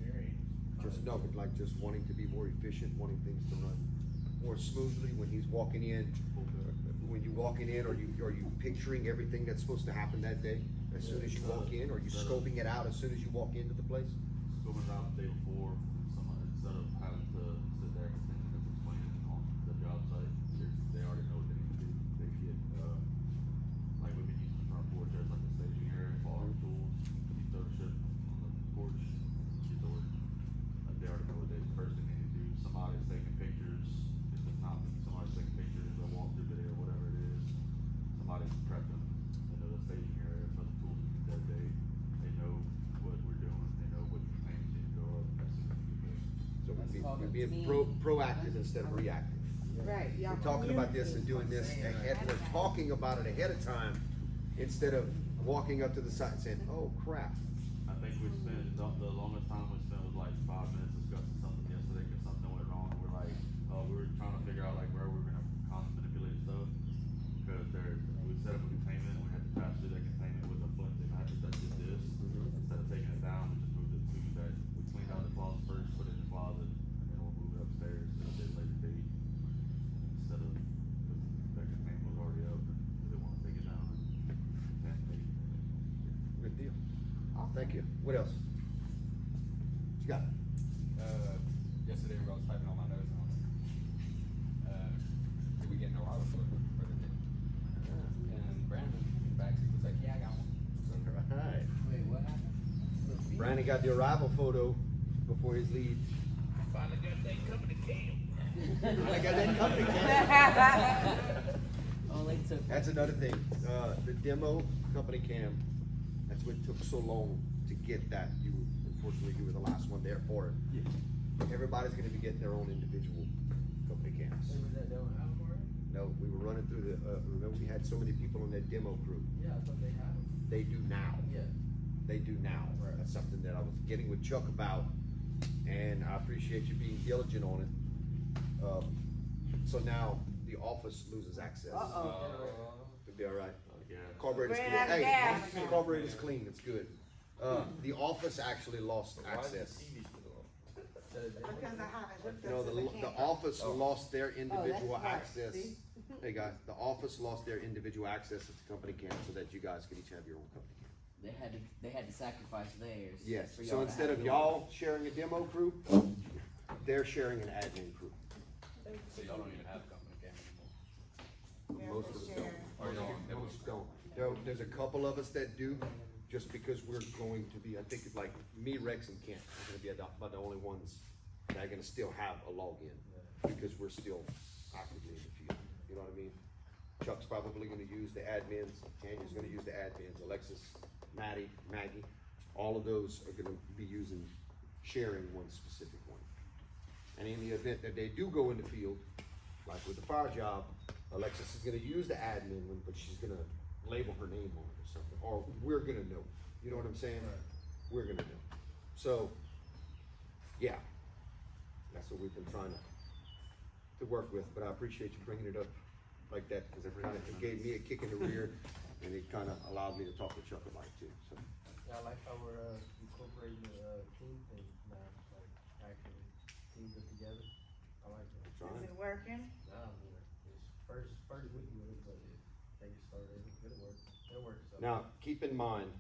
Experience. No, but like just wanting to be more efficient, wanting things to run more smoothly when he's walking in. When you walking in, are you picturing everything that's supposed to happen that day as soon as you walk in? Or are you scoping it out as soon as you walk into the place? Scoping it out the day before, instead of having to sit there and 10 minutes explaining on the job site, they already know what they need to do. They get, like we've been using the front porch, there's like a staging area for all our tools. You throw the shit on the porch, get to work. Like they already know what they, first thing they need to do. Somebody's taking pictures, if it's not, somebody's taking pictures, a walkthrough video, whatever it is. Somebody's prepping, the staging area for the tools that day. They know what we're doing. being team. proactive instead of reactive. Right, y'all. We're talking about this and doing this ahead, we're talking about it ahead of time, instead of walking up to the site and saying, oh crap. I think we spent, the longest time we spent was like 5 minutes discussing something yesterday, cause something went wrong, and we're like, we were trying to figure out like where we were gonna constantly manipulate stuff. Cause we set up a containment, we had to pass through that containment with a flint and mattress that did this. Instead of taking it down, we just moved it to that, we cleaned out the closet first, put it in the closet, and then we'll move it upstairs at a bit later date. Instead of, cause that containment was already up, and we didn't wanna take it down and contaminate. Good deal. Thank you. What else? What you got? Yesterday I was typing all my notes on did we get no auto for the day? And Brandon in the backseat was like, yeah, I got one. Alright. Wait, what happened? Brandon got the arrival photo before his lead. Finally got that company cam. I got that company cam. Only took. That's another thing, the demo company cam, that's what took so long to get that. Unfortunately, you were the last one there for it. Everybody's gonna be getting their own individual company cams. Remember that don't have them already? No, we were running through remember we had so many people on that demo crew. Yeah, I thought they had them. They do now. Yeah. They do now. Right. That's something that I was getting with Chuck about, and I appreciate you being diligent on it. So now the office loses access. It'll be all right. Carburetor's clean. Grab Hey, gas. carburetor's clean. It's good. The office actually lost access. Because I haven't looked You know, up to the the camera. office lost their individual right. access. See? Hey guys, the office lost their individual access to the company cam so that you guys could each have your own company cam. They had to sacrifice theirs. Yes, for so y'all to instead have of yours. y'all sharing a demo crew, they're sharing an admin crew. So y'all don't even have a company cam anymore. Yeah, Most for of us sure. Or you don't. Most don't. There's a couple of us that do, just because we're going to be, I think it's like me, Rex, and Kent are gonna be about the only ones that are gonna still have a login, because we're still actively in the field, you know what I mean? Chuck's probably gonna use the admins, Tanya's gonna use the admins, Alexis, Maddie, Maggie, all of those are gonna be sharing one specific one. And in the event that they do go in the field, like with the fire job, Alexis is gonna use the admin one, but she's gonna label her name on it or something, or we're gonna know, you know what I'm saying? We're gonna know. So, yeah, that's what we've been trying to work with, but I appreciate you bringing it up like that, because it gave me a kick in the rear, and it kinda allowed me to talk to Chuck about it too, so. Yeah, I like how we're incorporating the team thing now, like actually teams it together. I like that. Trying. Is it working? Nah, I mean, it's first week with it, but if they get started, it'll work. It'll work. So. Now, keep in mind,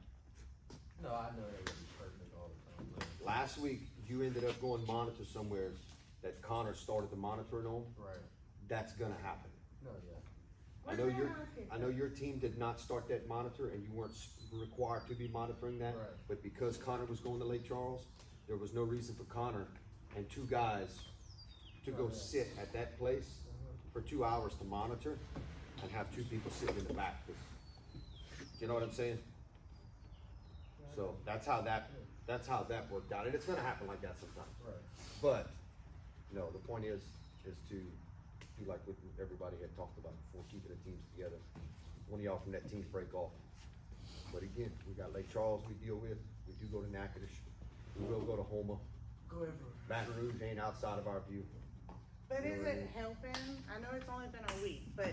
No, I know that would be perfect all the time. But last week, you ended up going monitor somewhere that Connor started the monitoring on. right. That's gonna happen. No, yeah. I know your team did not start that monitor, and you weren't required to be monitoring that. Right. But because Connor was going to Lake Charles, there was no reason for Connor and two guys to go sit at that place for 2 hours to monitor and have two people sitting in the back. You know what I'm saying? So that's how that worked out, and it's gonna happen like that sometimes. Right. But, no, the point is to do like what everybody had talked about before, keeping the teams together. One of y'all from that team break off. But again, we got Lake Charles we deal with, we do go to Natchitoches, we will go to Houma. Go everywhere. Baton Rouge ain't outside of our view. But is it helping? I know it's only been a week, but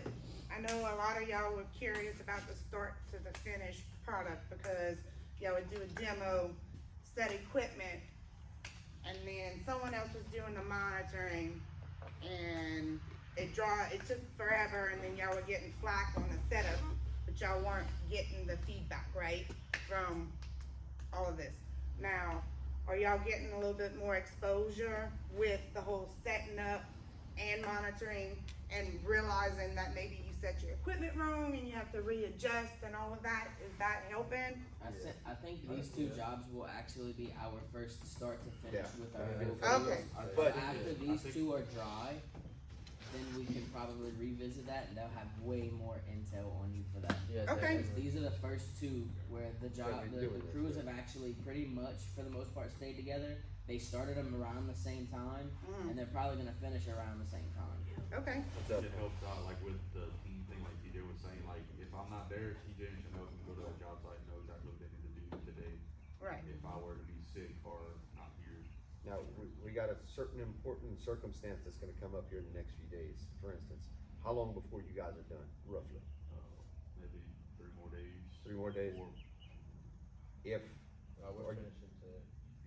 I know a lot of y'all were curious about the start to the finished product, because y'all would do a demo, set equipment, and then someone else was doing the monitoring, and it took forever, and then y'all were getting flack on the setup, but y'all weren't getting the feedback, right, from all of this. Now, are y'all getting a little bit more exposure with the whole setting up and monitoring, and realizing that maybe you set your equipment wrong and you have to readjust and all of that? Is that helping? I think these two jobs will actually be our first start to finish Yeah. with our Okay. But- So after these two are dry, then we can probably revisit that, and they'll have way more intel on you for that. Yeah. Okay. Because these are the first two where the That we do crews it, have actually pretty much, for the most part, stayed together. They started them around the same time, and they're probably gonna finish around the same time. Okay. What's up? It helps out like with the team thing, like TJ was saying, like if I'm not there, TJ and Chanel can go to the job site and know exactly what they need to do today. Right. If I were to be sick or not here. Now, we got a certain important circumstance that's gonna come up here in the next few days. For instance, how long before you guys are done, roughly? Maybe 3 more days. 3 more days? Or If We're finishing today.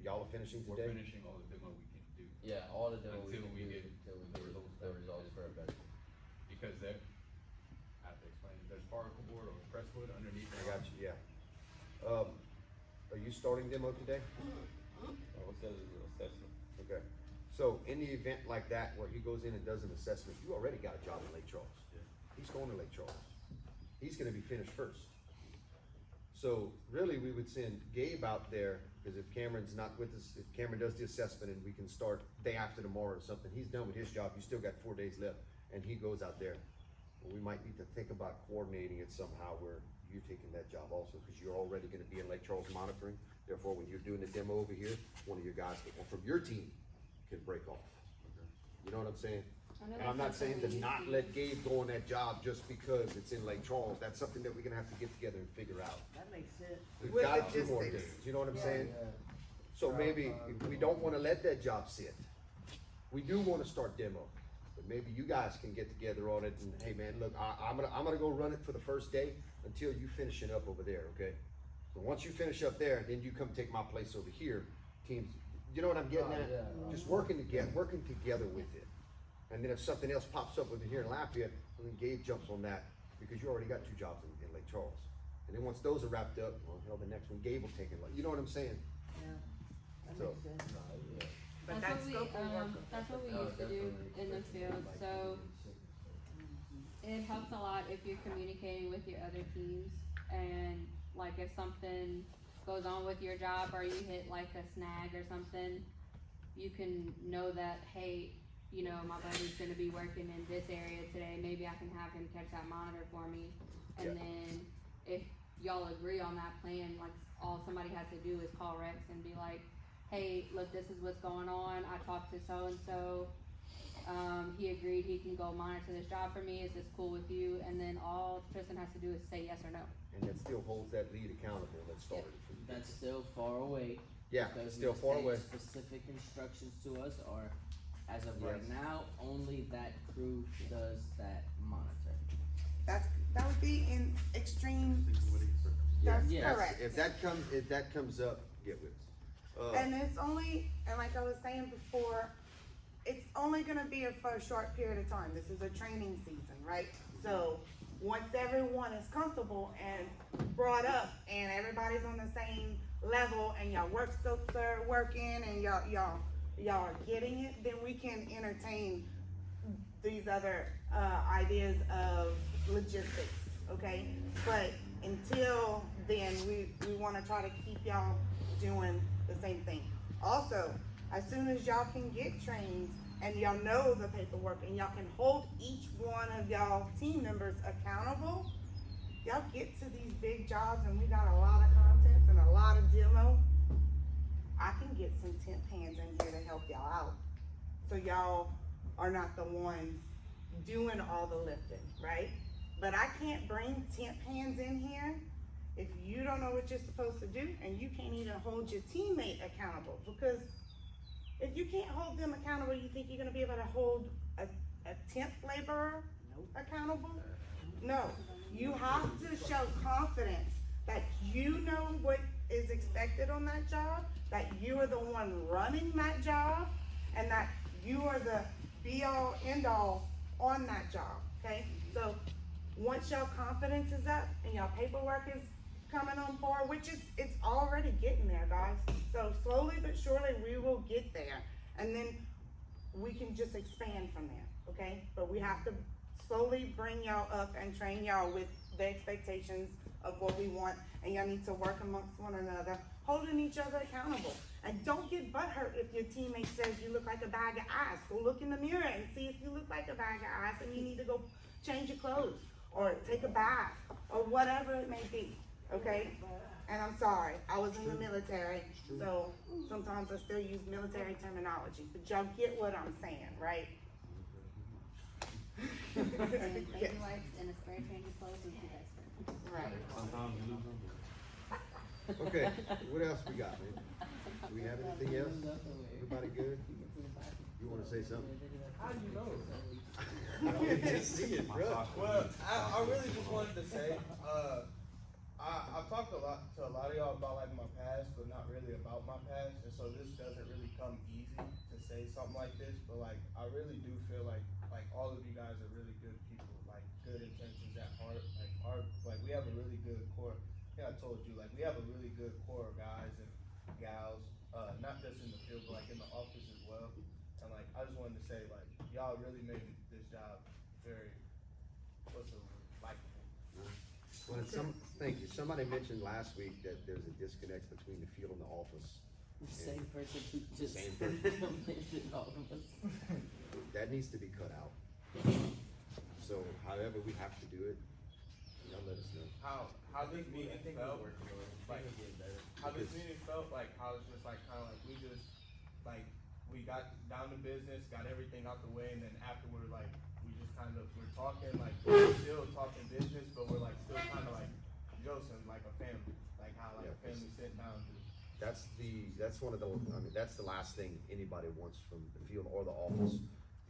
y'all are finishing We're today? finishing all the demo we can do. Yeah, all the demo Until we can get do until we the get results the that- results for a better. Because there, I have to explain, there's particle board or presswood underneath. I got you, yeah. Are you starting demo today? What says is an assessment? Okay. So in the event like that where he goes in and does an assessment, you already got a job in Lake Charles. Yeah. He's going to Lake Charles. He's gonna be finished first. So really, we would send Gabe out there, because if Cameron's not with us, if Cameron does the assessment and we can start day after tomorrow or something, he's done with his job, you still got 4 days left, and he goes out there. Well, we might need to think about coordinating it somehow where you're taking that job also, because you're already gonna be in Lake Charles monitoring. Therefore, when you're doing the demo over here, one of your guys from your team can break off. You know what I'm saying? I know And I'm not that's saying to something we not used to let use. Gabe go on that job just because it's in Lake Charles. That's something that we're gonna have to get together and figure out. That makes sense. We've With got 2 more logistics. days, you know what I'm saying? Yeah. So maybe, we don't wanna let that job sit. We do wanna start demo, but maybe you guys can get together on it and, hey man, look, I'm gonna go run it for the first day until you finish it up over there, okay? So once you finish up there, then you come take my place over here, teams, you know what I'm getting at? Yeah. Just working together with it. And then if something else pops up over here in Lafayette, well, then Gabe jumps on that, because you already got 2 jobs in Lake Charles. And then once those are wrapped up, well, hell, the next one, Gabe will take it, you know what I'm saying? So, But That's that's what scope of work. that's what we used to do in the field, so it helps a lot if you're communicating with your other teams, and like if something goes on with your job or you hit like a snag or something, you can know that, hey, you know, my buddy's gonna be working in this area today, maybe I can have him catch that monitor for me. And Yeah. then if y'all agree on that plan, like all somebody has to do is call Rex and be like, hey, look, this is what's going on, I talked to so-and-so, he agreed he can go monitor this job for me, is this cool with you? And then all Tristan has to do is say yes or no. and that still holds that lead accountable that started it from the That's still far away. Yeah, because still we far state away. Specific instructions to us are, as of right Yes. now, only that crew does that monitor. That would be in extreme, Yeah, that's Yes. correct. If that comes up, get with us. And it's only, and like I was saying before, it's only gonna be for a short period of time. This is a training season, right? So, once everyone is comfortable and brought up and everybody's on the same level and y'all work scopes are working and y'all are getting it, then we can entertain these other, ideas of logistics, okay? But until then, we wanna try to keep y'all doing the same thing. Also, as soon as y'all can get trained and y'all know the paperwork and y'all can hold each one of y'all team members accountable, y'all get to these big jobs and we got a lot of content and a lot of demo, I can get some temp hands in here to help y'all out. So y'all are not the ones doing all the lifting, right? But I can't bring temp hands in here if you don't know what you're supposed to do and you can't even hold your teammate accountable. Because if you can't hold them accountable, you think you're gonna be able to hold a temp laborer accountable? No, you have to show confidence that you know what is expected on that job, that you are the one running that job, and that you are the be-all, end-all on that job, okay? So, once y'all confidence is up and y'all paperwork is coming on board, which is, it's already getting there, guys. So slowly but surely, we will get there. And then we can just expand from there, okay? But we have to slowly bring y'all up and train y'all with the expectations of what we want. And y'all need to work amongst one another, holding each other accountable. And don't get butthurt if your teammate says you look like a bag of ice. Go look in the mirror and see if you look like a bag of ice and you need to go change your clothes or take a bath or whatever it may be, okay? And I'm sorry, I was in the military, so sometimes I still use military terminology, but y'all get what I'm saying, right? And baby wipes and a spray change of clothes would be best. Right. Sometimes you lose them. Okay, what else we got, man? Do we have anything else? Everybody good? You wanna say something? How do you know? I can just see it, bro. Well, I really just wanted to say, I've talked to a lot of y'all about like my past, but not really about my past, and so this doesn't really come easy to say something like this, but like, I really do feel like all of you guys are really good people, like good intentions at heart, like we have a really good core. Yeah, I told you, like we have a really good core of guys and gals, not just in the field, but like in the office as well. And like, I just wanted to say, like, y'all really made this job very, likable. Well, thank you. Somebody mentioned last week that there's a disconnect between the field and the office. Same person who just Same person. mentioned all of us. That needs to be cut out. So however we have to do it, y'all let us know. How this meeting felt, like, how this meeting felt, like, how it's just like, kinda like, we got down to business, got everything out the way, and then afterward, like, we're talking, like, we're still talking business, but we're like, still kinda like, Joseph, like a family, like how, like, a family sitting down to. That's one of the, I mean, that's the last thing anybody wants from the field or the office.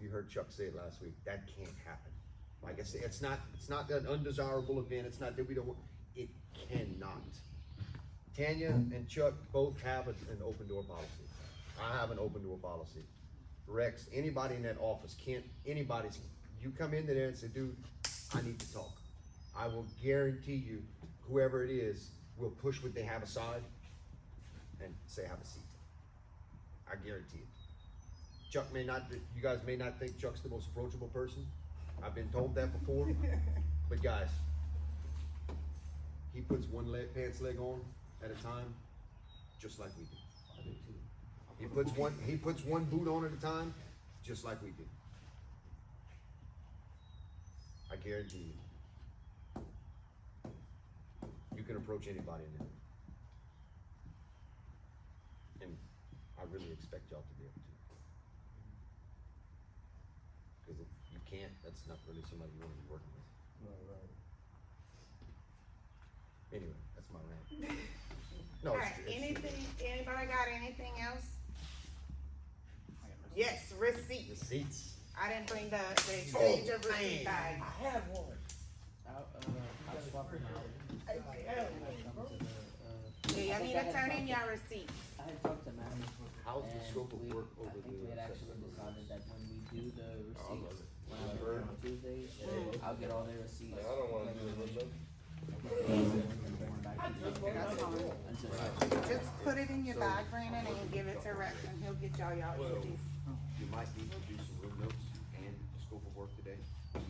You heard Chuck say it last week, that can't happen. Like I say, it's not an undesirable event, it's not that we don't want, it cannot. Tanya and Chuck both have an open door policy. I have an open door policy. Rex, anybody in that office you come into there and say, dude, I need to talk. I will guarantee you, whoever it is, will push what they have aside and say, have a seat. I guarantee it. Chuck you guys may not think Chuck's the most approachable person. I've been told that before, but guys, he puts one pants leg on at a time, just like we do. He puts one boot on at a time, just like we do. I guarantee you. You can approach anybody in there. And I really expect y'all to be able to. Because if you can't, that's not really somebody you want to be working with. Right. Anyway, that's my rant. No, Alright, anybody got anything else? Yes, receipts. Receipts. I didn't bring the exchange of receipt bag. I have one. I'll swap them out. Yeah, y'all need to turn in your receipts. I had talked to Matt. How's the and scope of work I over think we had the actually assessment? decided that when we do the receipts, when I'm Sure. here on Tuesday, I'll get all their receipts. Like, I don't wanna do it, look. That's fine. Just put it in your bag, Brandon, and give it to Rex, and he'll get y'all empties. You might need to do some room notes and scope of work today,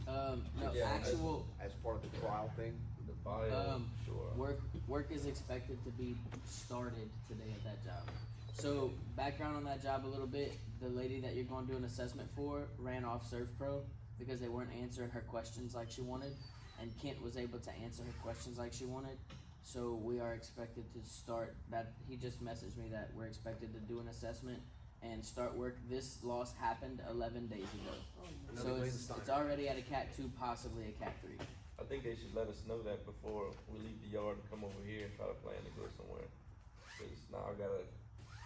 No, Yeah, actual, as part of the trial thing. The bio, sure. work is expected to be started today at that job. So, background on that job a little bit, the lady that you're gonna do an assessment for ran off ServPro because they weren't answering her questions like she wanted, and Kent was able to answer her questions like she wanted. So we are expected to start that, he just messaged me that we're expected to do an assessment and start work. This loss happened 11 days ago. So it's already at a Cat 2, possibly a Cat 3. I think they should let us know that before we leave the yard and come over here and try to plan to go somewhere. Cause now I gotta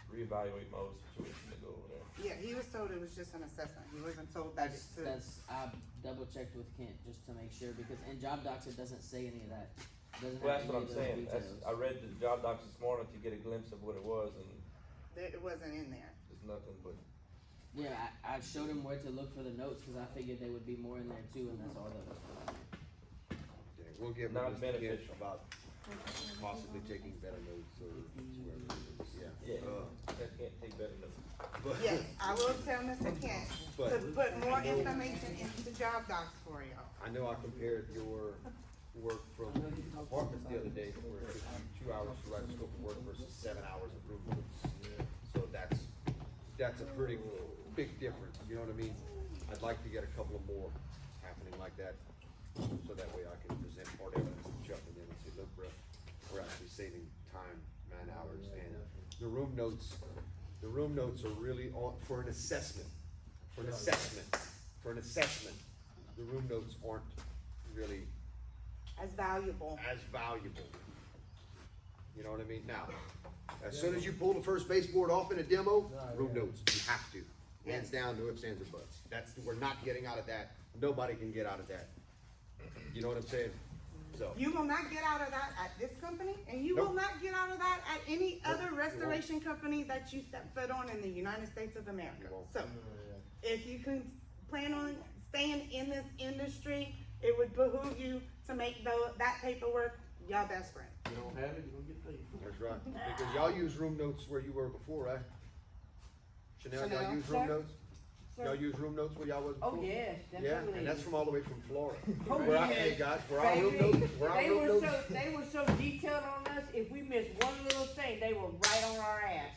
reevaluate my whole situation to go over there. Yeah, he was told it was just an assessment. He wasn't told that it's to. I double checked with Kent just to make sure, because in job docs it doesn't say any of that. It doesn't Well, have that's what any I'm of those saying, details. I read the job docs this morning to get a glimpse of what it was, and It wasn't in there. it's nothing but. Yeah, I showed him where to look for the notes, cause I figured there would be more in there too, and that's all that was. Okay, we'll get Not with Mr. Kent beneficial. about possibly taking better notes or whatever it is, yeah. Yeah, that can't take better than. But- Yes, I will tell Mr. Kent to But- put more information into the job docs for y'all. I know I compared your work from apartments the other day, where it took you 2 hours to write a scope of work versus 7 hours of room notes. So that's a pretty big difference, you know what I mean? I'd like to get a couple of more happening like that, so that way I can present part evidence to Chuck and then say, look, bro, we're actually saving time, man hours, and the room notes are really on, for an assessment. The room notes aren't really As valuable. as valuable. You know what I mean? Now, as soon as you pull the first baseboard off in a demo, room notes, you have to. Hands down, no ifs, ands, or buts. We're not getting out of that. Nobody can get out of that. You know what I'm saying? So, You will not get out of that at this company, and you Nope. will not get out of that at any Nope, other you won't. restoration company that you step foot on in the United States of America. You won't. So, if you can plan on staying in this industry, it would behoove you to make that paperwork your best friend. You don't have it, you don't get paid. that's right. Because y'all use room notes where you were before, right? Chanel, y'all Chanel? use room Sir? notes? Y'all use room notes where y'all was before? Oh, yes, Yeah, definitely. and that's from all the way from Florida. Oh, Where I, yes. hey guys, where our room Baby, notes, where our they room were notes. they were so detailed on us, if we missed one little thing, they were right on our ass.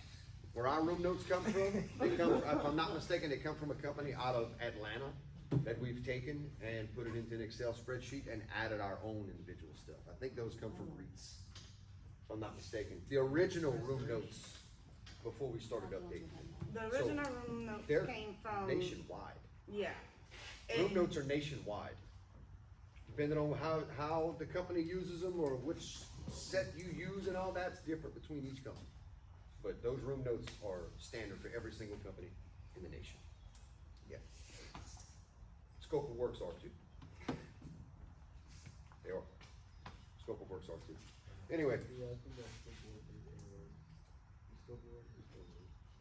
Where our room notes come from, they come, if I'm not mistaken, they come from a company out of Atlanta that we've taken and put it into an Excel spreadsheet and added our own individual stuff. I think those come from REITs, if I'm not mistaken. The original room notes, before we started updating them, The So, original room notes they're came from. nationwide. Yeah. Room And- notes are nationwide. Depending on how the company uses them or which set you use and all that's different between each company. But those room notes are standard for every single company in the nation. Yeah. Scope of works are too. They are. Scope of works are too. Anyway, Yeah, I think that's the word.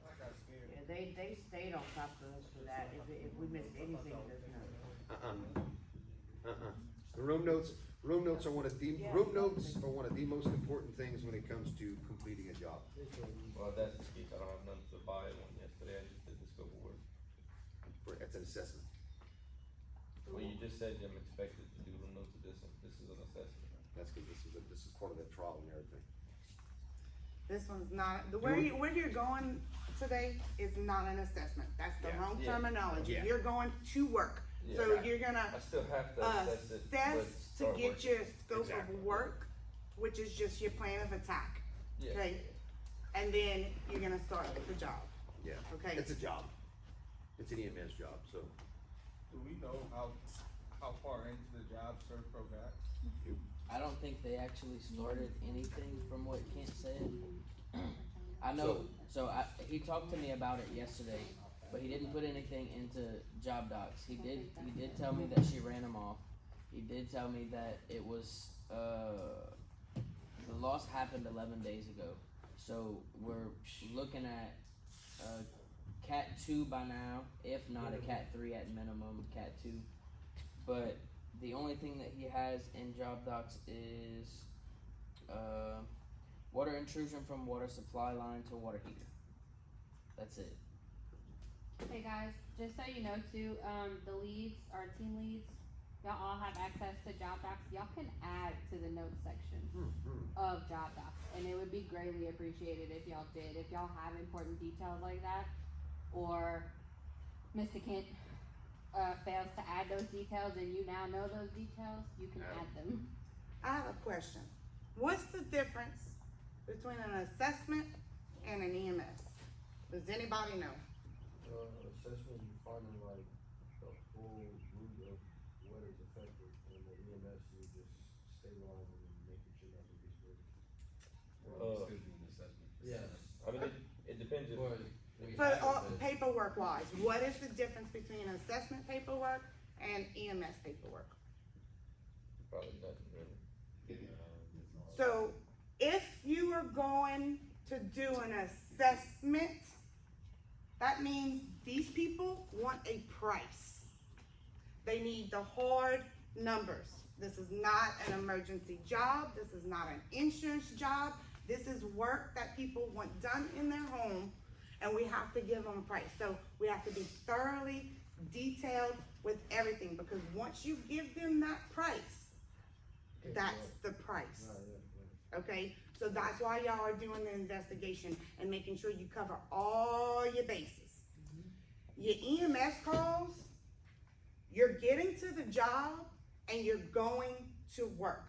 I got scared. Yeah, they stayed on top of us for that, if we missed anything, just know. The room notes are one of the most important things when it comes to completing a job. Well, if that's the case, I don't have nothing to buy one yesterday, I just did the scope of work. It's an assessment. Well, you just said I'm expected to do room notes of this is an assessment. That's because this is part of the trial and everything. This one's not, where you're going today is not an assessment. That's the Yeah. wrong Yeah. terminology. Yeah. You're going to work. Yeah. So you're gonna I still have to assess it, but assess to start get working. your scope Exactly. of work, which is just your plan of attack. Yeah. Okay? And then you're gonna start the job. Yeah. Okay. It's a job. It's an EMS job, so. Do we know how far into the job Servpro got? I don't think they actually started anything from what Kent said. I know, he talked to me about it yesterday, but he didn't put anything into job docs. He did tell me that she ran him off. He did tell me that it was, the loss happened 11 days ago. So we're looking at, Cat 2 by now, if not a Cat 3 at minimum, Cat 2. But the only thing that he has in job docs is water intrusion from water supply line to water heater. That's it. Hey guys, just so you know too, the leads, our team leads, y'all all have access to job docs. Y'all can add to the notes section of job docs, and it would be greatly appreciated if y'all did. If y'all have important details like that, or Mr. Kent fails to add those details and you now know those details, you can add them. I have a question. What's the difference between an assessment and an EMS? Does anybody know? Assessment, you finding like the full root of what is affected, and the EMS, you just stabilizing and making sure nothing gets worse. Well, we still do an assessment. Yeah. I mean, it depends if. But paperwork wise, what is the difference between assessment paperwork and EMS paperwork? Probably nothing really. So if you are going to do an assessment, that means these people want a price. They need the hard numbers. This is not an emergency job. This is not an insurance job. This is work that people want done in their home, and we have to give them a price. So we have to be thoroughly detailed with everything, because once you give them that price, that's the price. Okay, so that's why y'all are doing the investigation and making sure you cover all your bases. Your EMS calls, you're getting to the job and you're going to work,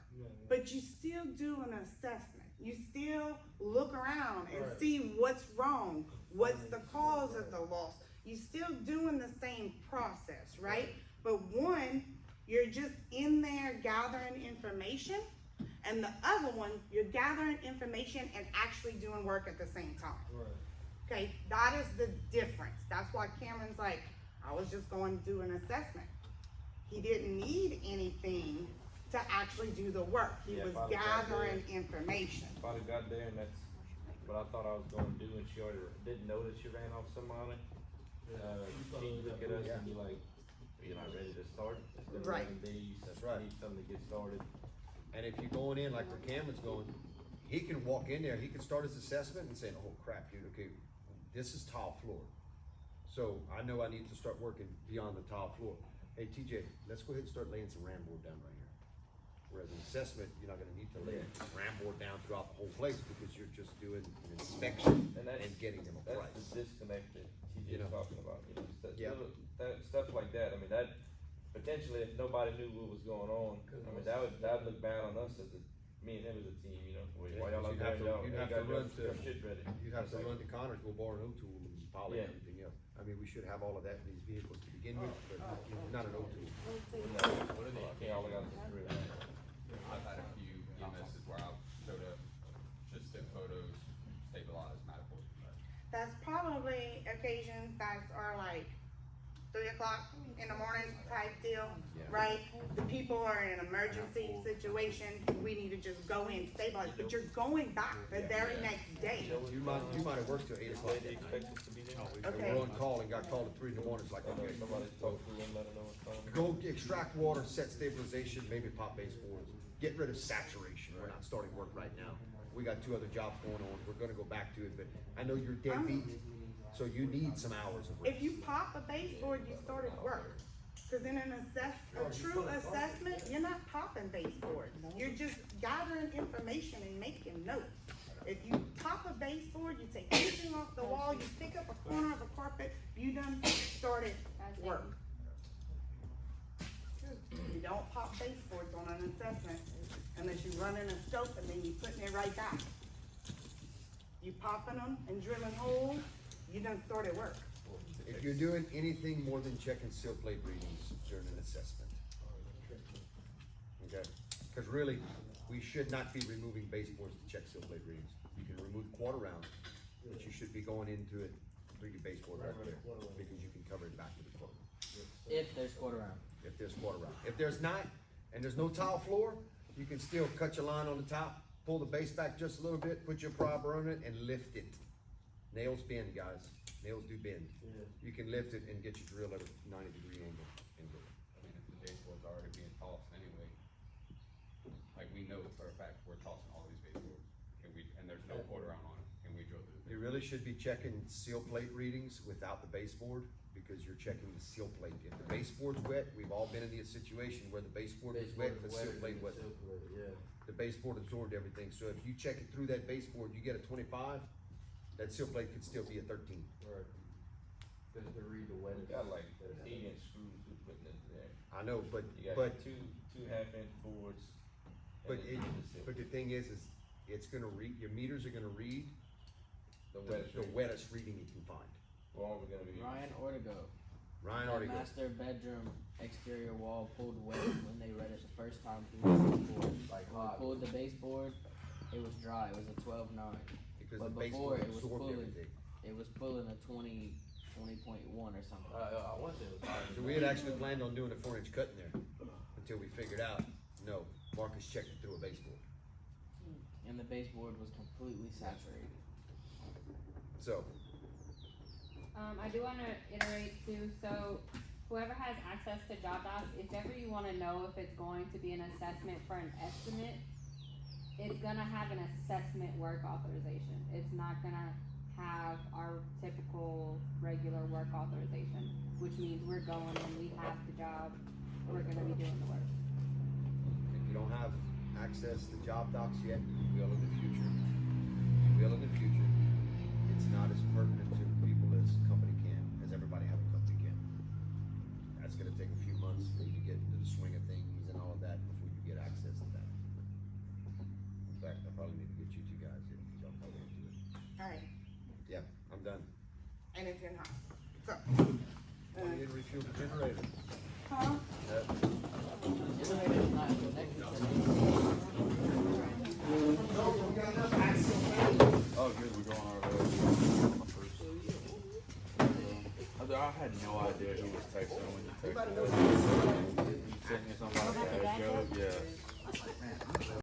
but you still do an assessment. You still look around and Right. see what's wrong, what's the cause of the loss. You still doing the same process, right? But one, you're just in there gathering information, and the other one, you're gathering information and actually doing work at the same time. Right. Okay, that is the difference. That's why Cameron's like, I was just going to do an assessment. He didn't need anything to actually do the work. He Yeah, was probably got gathering information. Probably got there and that's what I thought I was gonna do, and she already didn't know that she ran off somebody. She look at us and be like, you're not ready to start? It's been Right. 11 days. That's right. Need something to get started. And if you're going in like where Cameron's going, he can walk in there, he can start his assessment and say, oh crap, dude, okay, this is tile floor. So I know I need to start working beyond the tile floor. Hey TJ, let's go ahead and start laying some ram board down right here. Whereas an assessment, you're not gonna need to lay ram board down throughout the whole place because you're just doing an inspection And that's, and getting them a that's price. the disconnect that You TJ's know. talking about, you know, Yeah. stuff like that, I mean, that, potentially, if nobody knew what was going on, I mean, that'd look bad on us as me and him as a team, you know, why Yeah, y'all out you'd there, have to- y'all you'd ain't have got to your run to- your shit ready. You have to It's run like- to Connors, go borrow an O-tool and poly Yeah. and everything else. I mean, we should have all of that in these vehicles to begin with, but not an O-tool. What are the Yeah, all I got occasions? is three. I've had a few EMSs where I've showed up, just took photos, stabilized, Matterport. That's probably occasions that are like 3 o'clock in the morning type deal, Yeah. right? The people are in an emergency situation, we need to just go in, stabilize, but you're going back the very next day. You might have worked till 8 o'clock. They expect us to be there. And we're on call and got called at 3 in the morning, it's like, okay, Somebody talk to them, let them know what's going on. go extract water, set stabilization, maybe pop baseboards, get rid of saturation, we're not starting work right now. We got 2 other jobs going on, we're gonna go back to it, but I know you're dead beat, so you need some hours of rest. If you pop a baseboard, you started work. Cause in a true assessment, you're not popping baseboards. You're just gathering information and making notes. If you pop a baseboard, you take anything off the wall, you pick up a corner of a carpet, you done started work. You don't pop baseboards on an assessment unless you run in a scope and then you putting it right back. You popping them and drilling holes, you done started work. If you're doing anything more than checking seal plate readings during an assessment. Okay, cause really, we should not be removing baseboards to check seal plate readings. You can remove quarter round, but you should be going into it through your baseboard right there, because you can cover it back with the quarter. If there's quarter round. If there's quarter round. If there's not, and there's no tile floor, you can still cut your line on the top, pull the base back just a little bit, put your prober on it and lift it. Nails bend, guys. Nails do bend. You can lift it and get your drill at a 90-degree angle and go. I mean, if the baseboard's already being tossed anyway, like we know for a fact we're tossing all these baseboards, and there's no quarter round on it, can we drill through the You really should be checking seal plate readings without the baseboard, because you're checking the seal plate. If the baseboard's wet, we've all been in the situation where the baseboard was wet, the seal plate wasn't. The baseboard absorbed everything, so if you check it through that baseboard, you get a 25, that seal plate could still be a 13. Right. Cause to read the wettest. We got like 8-inch screws we putting into there. I know, but You got two 2.5-inch boards. and But then the seal. but the thing is it's gonna read, your meters are gonna read The the wettest reading you can find. Well, we're gonna be. Ryan Ortego. Ryan The already goes. master bedroom exterior wall pulled wet when they read it the first time through the baseboard. Like When we hot. pulled the baseboard, it was dry, it was a 12.9. Because But the before baseboard it was absorbed pulling, everything. it was pulling a 20.1 or something. I want to say it was higher. So we had actually planned on doing a 4-inch cut in there, until we figured out, no, Marcus checked it through a baseboard. And the baseboard was completely saturated. So, I do wanna iterate too, so whoever has access to job docs, if ever you wanna know if it's going to be an assessment for an estimate, it's gonna have an assessment work authorization. It's not gonna have our typical regular work authorization, which means we're going in, we have the job, we're gonna be doing the work. if you don't have access to job docs yet, you will in the future. You will in the future. It's not as pertinent to people as company can, as everybody have a company can. That's gonna take a few months for you to get into the swing of things and all of that before you get access to that. In fact, I probably need to get you two getting hot. So, Why you didn't refuel the generator? huh? Generator's not connected to Oh, good, we're going our way. On the first. I had no idea he was texting when you texted me. You sent me something like that, Joe, yeah.